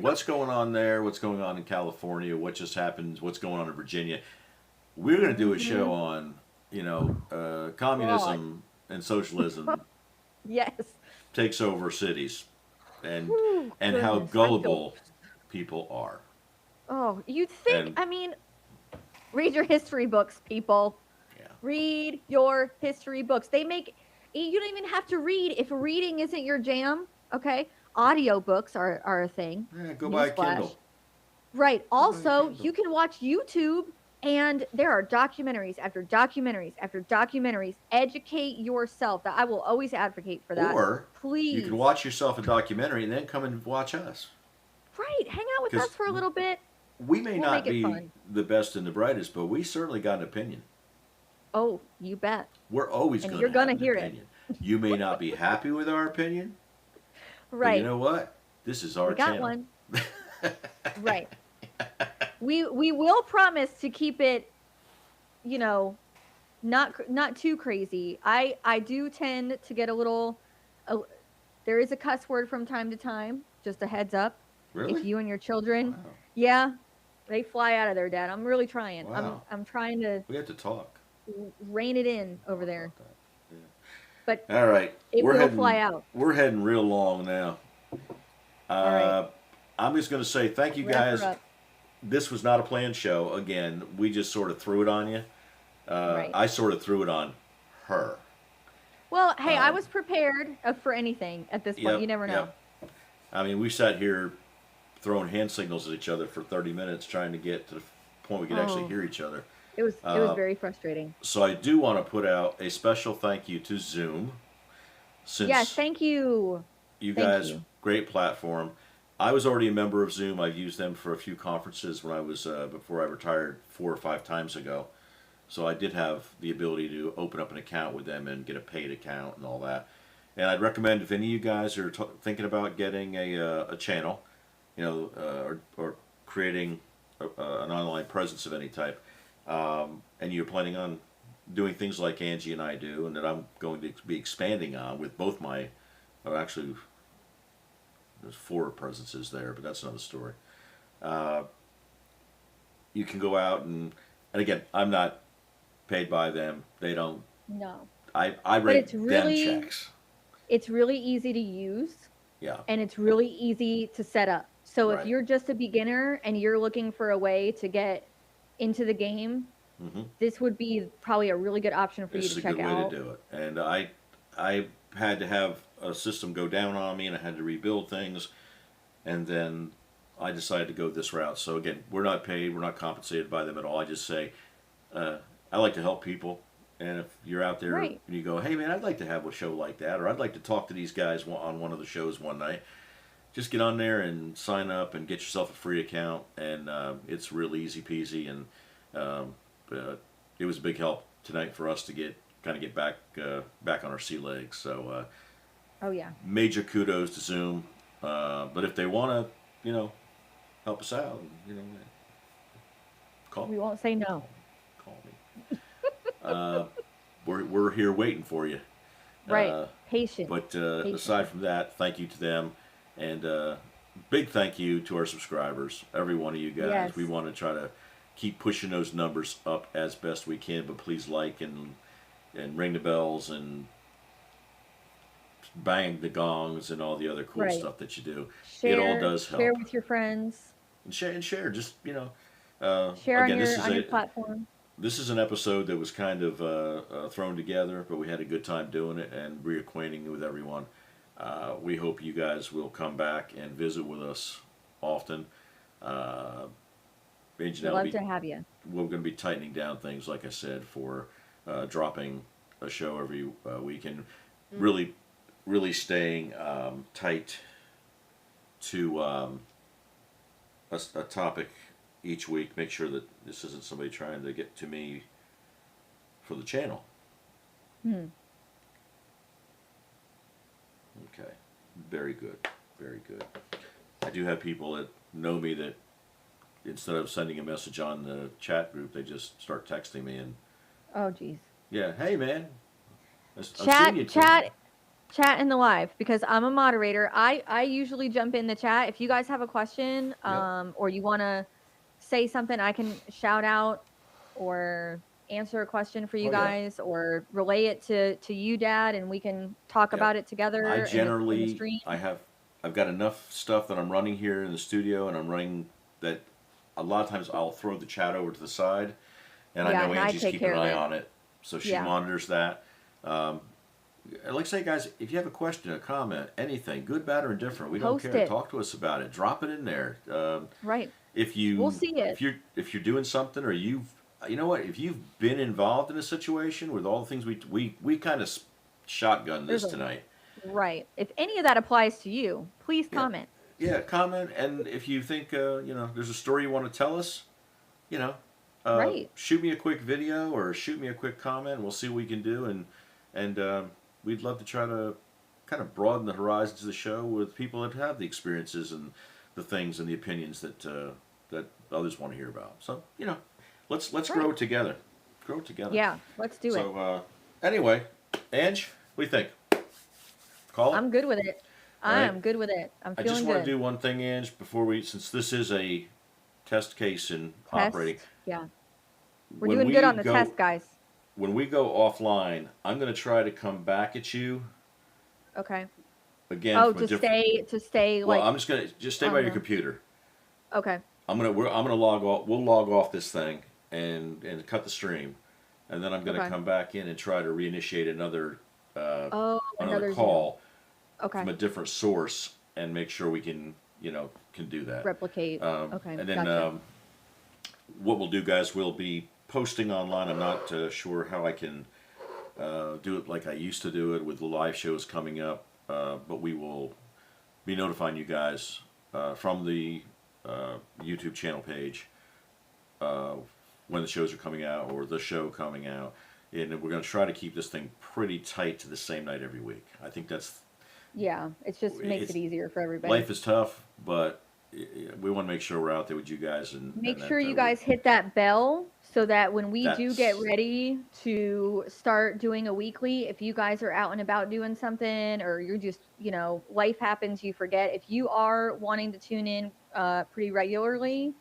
S1: what's going on there, what's going on in California, what just happened, what's going on in Virginia, we're going to do a show
S3: Mhm.
S1: on,
S3: God,
S1: communism and socialism
S3: yes.
S1: takes over cities, and
S3: Whew,
S1: and how
S3: goodness, I feel.
S1: gullible people are.
S3: Oh, you'd think.
S1: And
S3: I mean, read your history books, people.
S1: yeah,
S3: Read your history books. They make you don't even have to read if reading isn't your jam. Okay, audiobooks are a thing.
S1: go buy a
S3: Newsflash.
S1: Kindle.
S3: Right.
S1: Go buy a
S3: Also,
S1: Kindle.
S3: you can watch YouTube and there are documentaries after documentaries after documentaries. Educate yourself. That I will always advocate for that.
S1: Or you
S3: Please.
S1: can watch yourself a documentary and then come and watch us.
S3: Right. Hang out with
S1: Because
S3: us for a little bit.
S1: we may
S3: We'll
S1: not
S3: make it
S1: be
S3: fun.
S1: the best and the brightest, but we certainly got an opinion.
S3: Oh, you bet.
S1: We're always
S3: And
S1: going
S3: you're
S1: to have
S3: gonna
S1: an
S3: hear it.
S1: opinion. You may not be happy with our opinion, but you
S3: Right.
S1: know what? This is our
S3: We got
S1: channel.
S3: one. Right. We will promise to keep it, not too crazy. I do tend to get a little. Uh, there is a cuss word from time to time. Just a heads up.
S1: Really?
S3: If you and your children,
S1: Wow.
S3: yeah, they fly out of there, Dad. I'm really trying.
S1: Wow.
S3: I'm trying to
S1: We have to talk
S3: rein it in over there.
S1: about that. Yeah.
S3: but
S1: All right,
S3: it
S1: we're
S3: will
S1: heading.
S3: fly out.
S1: We're heading real long now.
S3: All right.
S1: I'm just going to say thank you
S3: Wrap her
S1: guys.
S3: up.
S1: This was not a planned show. Again, we just sort of threw it on you.
S3: Right.
S1: I sort of threw it on her.
S3: Well, hey, I
S1: Um,
S3: was prepared for anything at this point. You never know.
S1: Yep. I mean, we sat here throwing hand signals at each other for 30 minutes trying to get to the point we could actually
S3: Oh.
S1: hear each other.
S3: It was very frustrating.
S1: So I do want to put out a special thank you to Zoom, since
S3: Yes, thank you.
S1: you
S3: Thank
S1: guys,
S3: you.
S1: great platform. I was already a member of Zoom. I've used them for a few conferences when I was before I retired 4 or 5 times ago. So I did have the ability to open up an account with them and get a paid account and all that. And I'd recommend if any of you guys are thinking about getting a channel, or creating an online presence of any type, and you're planning on doing things like Angie and I do, and that I'm going to be expanding on with both my, actually, there's 4 presences there, but that's another story. You can go out and again, I'm not paid by them. They don't.
S3: No.
S1: I write
S3: it's really-
S1: them checks.
S3: It's really easy to use
S1: Yeah.
S3: and it's really easy to set up. So
S1: Right.
S3: if you're just a beginner and you're looking for a way to get into the game,
S1: Mm-hmm.
S3: this would be probably a really good option for
S1: This
S3: you
S1: is
S3: to
S1: a
S3: check
S1: good
S3: out.
S1: way to do it. And I had to have a system go down on me, and I had to rebuild things, and then I decided to go this route. So again, we're not paid, we're not compensated by them at all. I just say I like to help people, and if you're out there
S3: Right.
S1: and you go, hey man, I'd like to have a show like that, or I'd like to talk to these guys on one of the shows one night, just get on there and sign up and get yourself a free account, and it's real easy peasy. And it was a big help tonight for us to get back on our sea legs. So
S3: Oh yeah.
S1: major kudos to Zoom. But if they want to, help us out, call
S3: We won't say no.
S1: me. We're here waiting for you.
S3: Right. Patient.
S1: But aside from that, thank you to them, and big thank you to our subscribers, every one of you guys.
S3: Yes.
S1: We want to try to keep pushing those numbers up as best we can, but please like and ring the bells and bang the gongs and all the other cool
S3: Right.
S1: stuff that you do.
S3: Share,
S1: It all does help.
S3: Share with your friends.
S1: And share. Just
S3: Share
S1: again,
S3: on your platform.
S1: this is an episode that was kind of thrown together, but we had a good time doing it and reacquainting with everyone. We hope you guys will come back and visit with us often.
S3: We'd love to have you.
S1: We're going to be tightening down things, like I said, for dropping a show every week, and really staying tight to a topic each week. Make sure that this isn't somebody trying to get to me for the channel.
S3: Hmm.
S1: Okay, very good, very good. I do have people that know me that instead of sending a message on the chat group, they just start texting me and,
S3: Oh geez.
S1: yeah, hey man, I'm seeing you
S3: Chat in the live, because I'm a moderator. I usually jump in the chat. If you guys have a question, or you want to say something, I can shout out or answer a question for you
S1: Oh, yeah.
S3: guys, or relay it to you, Dad, and we can talk
S1: Yep.
S3: about it together.
S1: I
S3: in the
S1: generally,
S3: stream.
S1: I've got enough stuff that I'm running here in the studio, and I'm running that a lot of times I'll throw the chat over to the side, and
S3: Yeah,
S1: I know
S3: and I
S1: Angie's
S3: take
S1: keeping an
S3: care of
S1: eye
S3: it.
S1: on it, so she
S3: Yeah.
S1: monitors that. Like I say, guys, if you have a question, a comment, anything, good, bad, or indifferent, we don't
S3: Post
S1: care.
S3: it.
S1: Talk to us about it. Drop it in there.
S3: Right.
S1: If you,
S3: We'll see it.
S1: If you're doing something, or you know what, if you've been involved in a situation with all the things we kind of shotgun this
S3: There's a-
S1: tonight.
S3: Right. If any of that applies to you, please
S1: Yeah.
S3: comment.
S1: Yeah, comment, and if you think there's a story you want to tell us,
S3: Right.
S1: shoot me a quick video or shoot me a quick comment. We'll see what we can do, and we'd love to try to kind of broaden the horizons of the show with people that have the experiences and the things and the opinions that that others want to hear about. So let's grow it together. Grow it together.
S3: Yeah. Let's do it.
S1: So anyway, Ange, what do you think? Call it.
S3: I'm good with it. I
S1: Right.
S3: am good with it. I'm
S1: I
S3: feeling
S1: just
S3: good.
S1: want to do one thing, Ange, before since this is a test case in operating.
S3: Test. Yeah. We're
S1: when
S3: doing
S1: we
S3: good on the
S1: go-
S3: test, guys.
S1: when we go offline, I'm going to try to come back at you
S3: Okay.
S1: again
S3: Oh,
S1: from a different.
S3: to stay
S1: Well,
S3: like
S1: I'm just gonna just stay by
S3: on
S1: your
S3: the.
S1: computer.
S3: Okay.
S1: I'm gonna log off. We'll log off this thing and cut the stream, and then I'm gonna
S3: Okay.
S1: come back in and try to reinitiate uh,
S3: Oh,
S1: another
S3: another Zoom.
S1: call
S3: Okay.
S1: from a different source and make sure we can can do that.
S3: Replicate. Okay.
S1: And then
S3: Gotcha.
S1: what we'll do, guys, we'll be posting online. I'm not sure how I can do it like I used to do it with the live shows coming up, but we will be notifying you guys from the YouTube channel page uh, when the shows are coming out or the show coming out. And we're going to try to keep this thing pretty tight to the same night every week. I think that's
S3: Yeah. It just makes
S1: it's,
S3: it easier for everybody.
S1: life is tough, but we want to make sure we're out there with you guys
S3: Make
S1: and
S3: sure
S1: that
S3: you guys hit that bell so that when we do get
S1: that's
S3: ready to start doing a weekly, if you guys are out and about doing something or you're just, life happens, you forget. If you are wanting to tune in pretty regularly,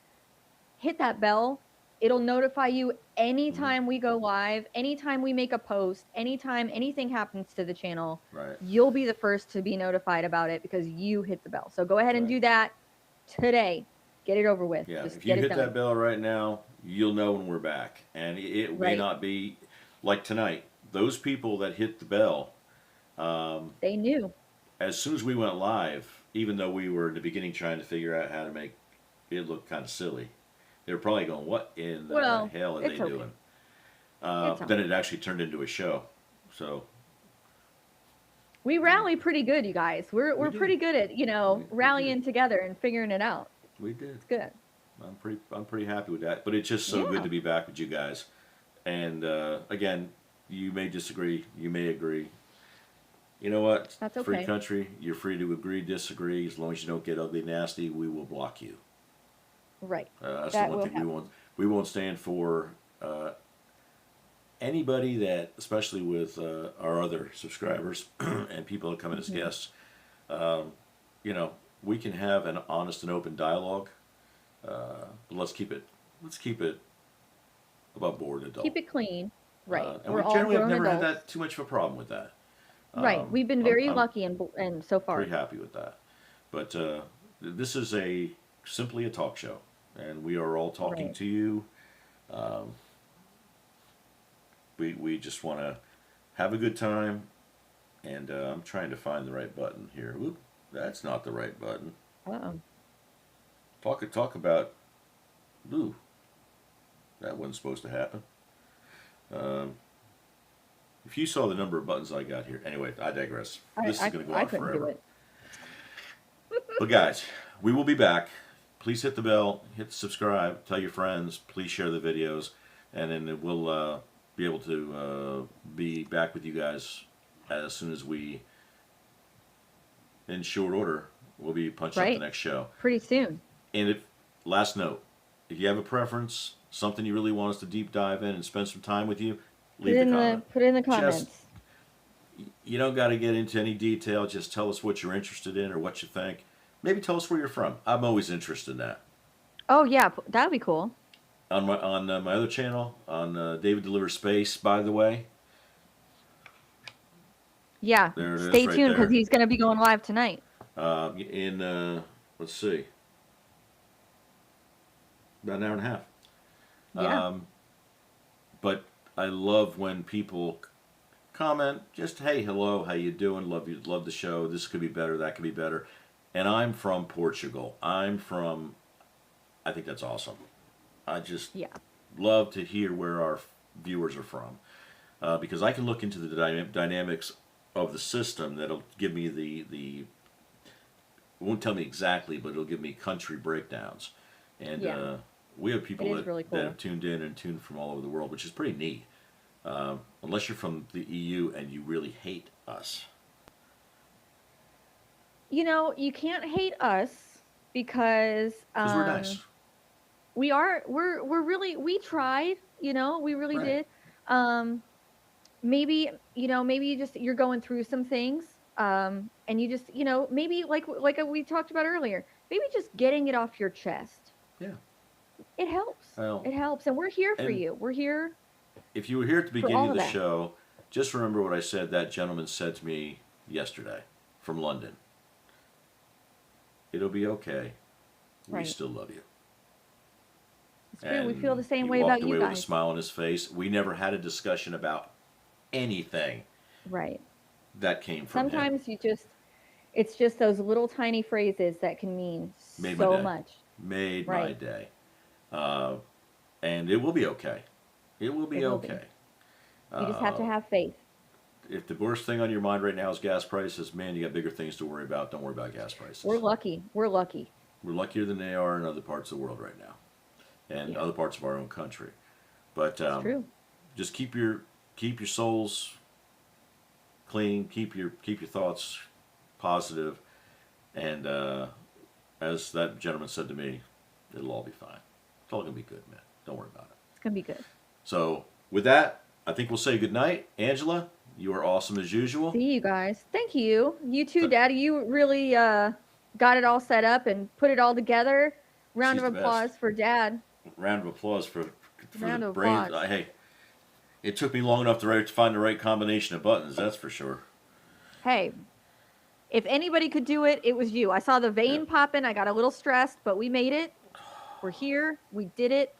S3: hit that bell. It'll notify you anytime we go live, anytime we make a post, anytime anything happens to the channel.
S1: right.
S3: You'll be the first to be notified about it because you hit the bell. So go ahead and
S1: Right.
S3: do that today. Get it over with.
S1: Yeah,
S3: Just
S1: if you
S3: get it
S1: hit
S3: done.
S1: that bell right now, you'll know when we're back. And it may
S3: Right.
S1: not be like tonight. Those people that hit the bell,
S3: They knew.
S1: as soon as we went live, even though we were in the beginning trying to figure out how to make it look kind of silly, they were probably going, "What in the
S3: Well,
S1: hell are they
S3: it's okay.
S1: doing?"
S3: It's
S1: But then
S3: okay.
S1: it actually turned into a show. So
S3: We rally pretty good, you guys. We're
S1: we
S3: pretty
S1: did.
S3: good at,
S1: We
S3: rallying
S1: did.
S3: together and figuring it out.
S1: We did.
S3: It's good.
S1: I'm pretty happy with that. But it's just so good
S3: Yeah.
S1: to be back with you guys. And again, you may disagree, you may agree. You know what?
S3: That's
S1: Free
S3: okay.
S1: country. You're free to agree, disagree. As long as you don't get ugly, nasty, we will block you.
S3: Right.
S1: That's
S3: That
S1: the one
S3: will
S1: thing we
S3: happen.
S1: won't. We won't stand for anybody that, especially with our other subscribers and people that come in as
S3: Mhm.
S1: guests. You know, we can have an honest and open dialogue. But let's keep it above board adult.
S3: Keep it clean. Right.
S1: And
S3: We're
S1: we
S3: all
S1: generally have
S3: grown
S1: never had
S3: adults.
S1: that too much of a problem with that.
S3: Right. We've been
S1: I'm,
S3: very
S1: I'm
S3: lucky and so far.
S1: pretty happy with that. But this is simply a talk show, and we are all talking
S3: Right.
S1: to you. Um, we just want to have a good time, and I'm trying to find the right button here. Oop, that's not the right button.
S3: Uh-oh.
S1: Talk about. Ooh, that wasn't supposed to happen. Um, if you saw the number of buttons I got here, anyway, I digress. This is going to go
S3: I
S1: on
S3: couldn't do
S1: forever.
S3: it.
S1: But guys, we will be back. Please hit the bell, hit the subscribe, tell your friends. Please share the videos, and then we'll be able to be back with you guys as soon as we, in short order, we'll be punching up
S3: Right.
S1: the next show.
S3: Pretty soon.
S1: And last note, if you have a preference, something you really want us to deep dive in and spend some time with you, leave the comment.
S3: Put it in the
S1: Just-
S3: comments.
S1: You don't got to get into any detail. Just tell us what you're interested in or what you think. Maybe tell us where you're from. I'm always interested in that.
S3: Oh yeah, that'd be cool.
S1: On my other channel, on David Delivers Space, by the way.
S3: Yeah.
S1: There it is,
S3: Stay
S1: right
S3: tuned because
S1: there.
S3: he's gonna be going live tonight.
S1: Let's see, about an hour and a half.
S3: Yeah.
S1: But I love when people comment, just hey, hello, how you doing? Love the show. This could be better. That could be better. And I'm from Portugal. I think that's awesome. I just
S3: Yeah.
S1: love to hear where our viewers are from, because I can look into the dynamics of the system. That'll give me it won't tell me exactly, but it'll give me country breakdowns. And
S3: Yeah.
S1: we have people
S3: It is really
S1: that
S3: cool.
S1: have tuned in and tuned from all over the world, which is pretty neat. Unless you're from the EU and you really hate us.
S3: You can't hate us because
S1: Because we're nice.
S3: we're really we tried, we really
S1: Right.
S3: did. Maybe, maybe you're going through some things. And you just, maybe like we talked about earlier, maybe just getting it off your chest.
S1: Yeah.
S3: It helps.
S1: Well,
S3: It helps. And we're here for
S1: and-
S3: you. We're here
S1: if you were here at the
S3: For
S1: beginning
S3: all
S1: of
S3: of
S1: the
S3: that.
S1: show, just remember what I said that gentleman said to me yesterday from London. It'll be okay. We
S3: Right.
S1: still love you.
S3: It's true. We feel the
S1: And
S3: same
S1: he
S3: way
S1: walked
S3: about you
S1: away with a
S3: guys.
S1: smile on his face. We never had a discussion about anything
S3: Right.
S1: that came from him.
S3: Sometimes it's just those little tiny phrases that can mean
S1: Made my
S3: so
S1: day.
S3: much.
S1: Made my
S3: Right.
S1: day. And it will be okay. It will be
S3: It will be.
S1: okay.
S3: You just have to
S1: Uh,
S3: have faith.
S1: if the worst thing on your mind right now is gas prices, man, you got bigger things to worry about. Don't worry about gas prices.
S3: We're lucky. We're lucky.
S1: We're luckier than they are in other parts of the world right now, and
S3: Yeah.
S1: other parts of our own country. But
S3: It's true.
S1: just keep your souls clean. Keep your thoughts positive, and as that gentleman said to me, it'll all be fine. It's all gonna be good, man. Don't worry about it.
S3: It's gonna be good.
S1: So with that, I think we'll say good night, Angela. You are awesome as usual.
S3: See you guys. Thank you. You too,
S1: So-
S3: Daddy. You really got it all set up and put it all together. Round
S1: She's
S3: of
S1: the best.
S3: applause for Dad.
S1: Round of applause for
S3: Round
S1: the
S3: of
S1: brains.
S3: applause.
S1: Hey, it took me long enough to find the right combination of buttons. That's for sure.
S3: Hey, if anybody could do it, it was you. I saw the vein
S1: Yeah.
S3: popping. I got a little stressed, but we made it. We're here. We did it.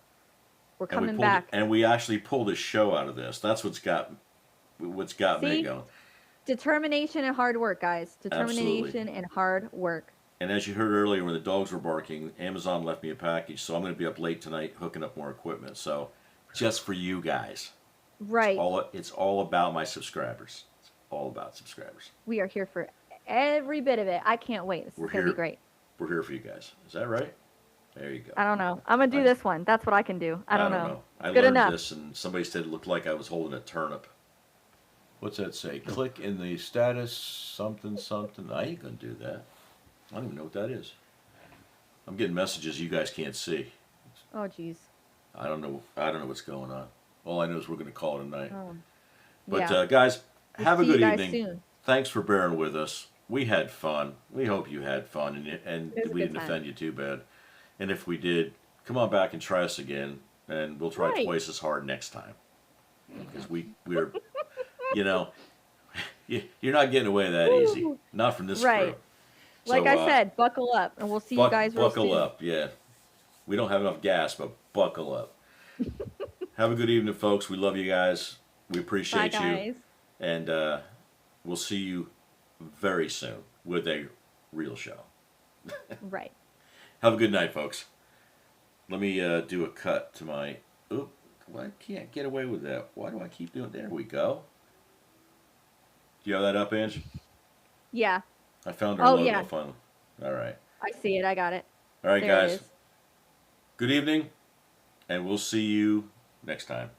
S3: We're
S1: And we
S3: coming
S1: pulled,
S3: back.
S1: and we actually pulled a show out of this. That's what's got me
S3: See?
S1: going.
S3: Determination and hard work, guys. Determination
S1: Absolutely.
S3: and hard work.
S1: And as you heard earlier, when the dogs were barking, Amazon left me a package, so I'm going to be up late tonight hooking up more equipment. So, just for you guys,
S3: Right.
S1: it's all about my subscribers. It's all about subscribers.
S3: We are here for every bit of it. I can't wait. This
S1: We're
S3: is going to
S1: here.
S3: be great.
S1: We're here for you guys. Is that right? There you go.
S3: I don't know. I'm going to do
S1: I-
S3: this one. That's what I can do. I don't know.
S1: I
S3: Good
S1: learned
S3: enough.
S1: this, and somebody said it looked like I was holding a turnip.
S4: What's that say? Click in the status something something.
S1: I ain't gonna do that. I don't even know what that is. I'm getting messages you guys can't see.
S3: Oh, jeez.
S1: I don't know what's going on. All I know is we're gonna call it a night.
S3: Oh.
S1: But
S3: Yeah.
S1: guys,
S3: We'll
S1: have a
S3: see you
S1: good
S3: guys
S1: evening.
S3: soon.
S1: Thanks for bearing with us. We had fun. We hope you had fun, and
S3: It was a
S1: we
S3: good
S1: didn't
S3: time.
S1: offend you too bad. And if we did, come on back and try us again, and we'll try
S3: Right.
S1: twice as hard next time. Because we're, you know, you're not getting away that easy.
S3: Woo.
S1: Not from this
S3: Right.
S1: crew.
S3: Like
S1: So,
S3: I said, buckle up, and we'll see you guys real
S1: buckle
S3: soon.
S1: up, yeah. We don't have enough gas, but buckle up. Have a good evening, folks. We love you guys. We
S3: Bye,
S1: appreciate you.
S3: guys.
S1: And we'll see you very soon with a real show.
S3: Right.
S1: Have a good night, folks. Let me do a cut to my. Oop, I can't get away with that. Why do I keep doing? There we go. Do you have that up, Ange?
S3: Yeah,
S1: I found our
S3: Oh,
S1: logo
S3: yeah.
S1: finally. All right.
S3: I see it. I got it.
S1: All right,
S3: There it
S1: guys.
S3: is.
S1: Good evening, and we'll see you next time.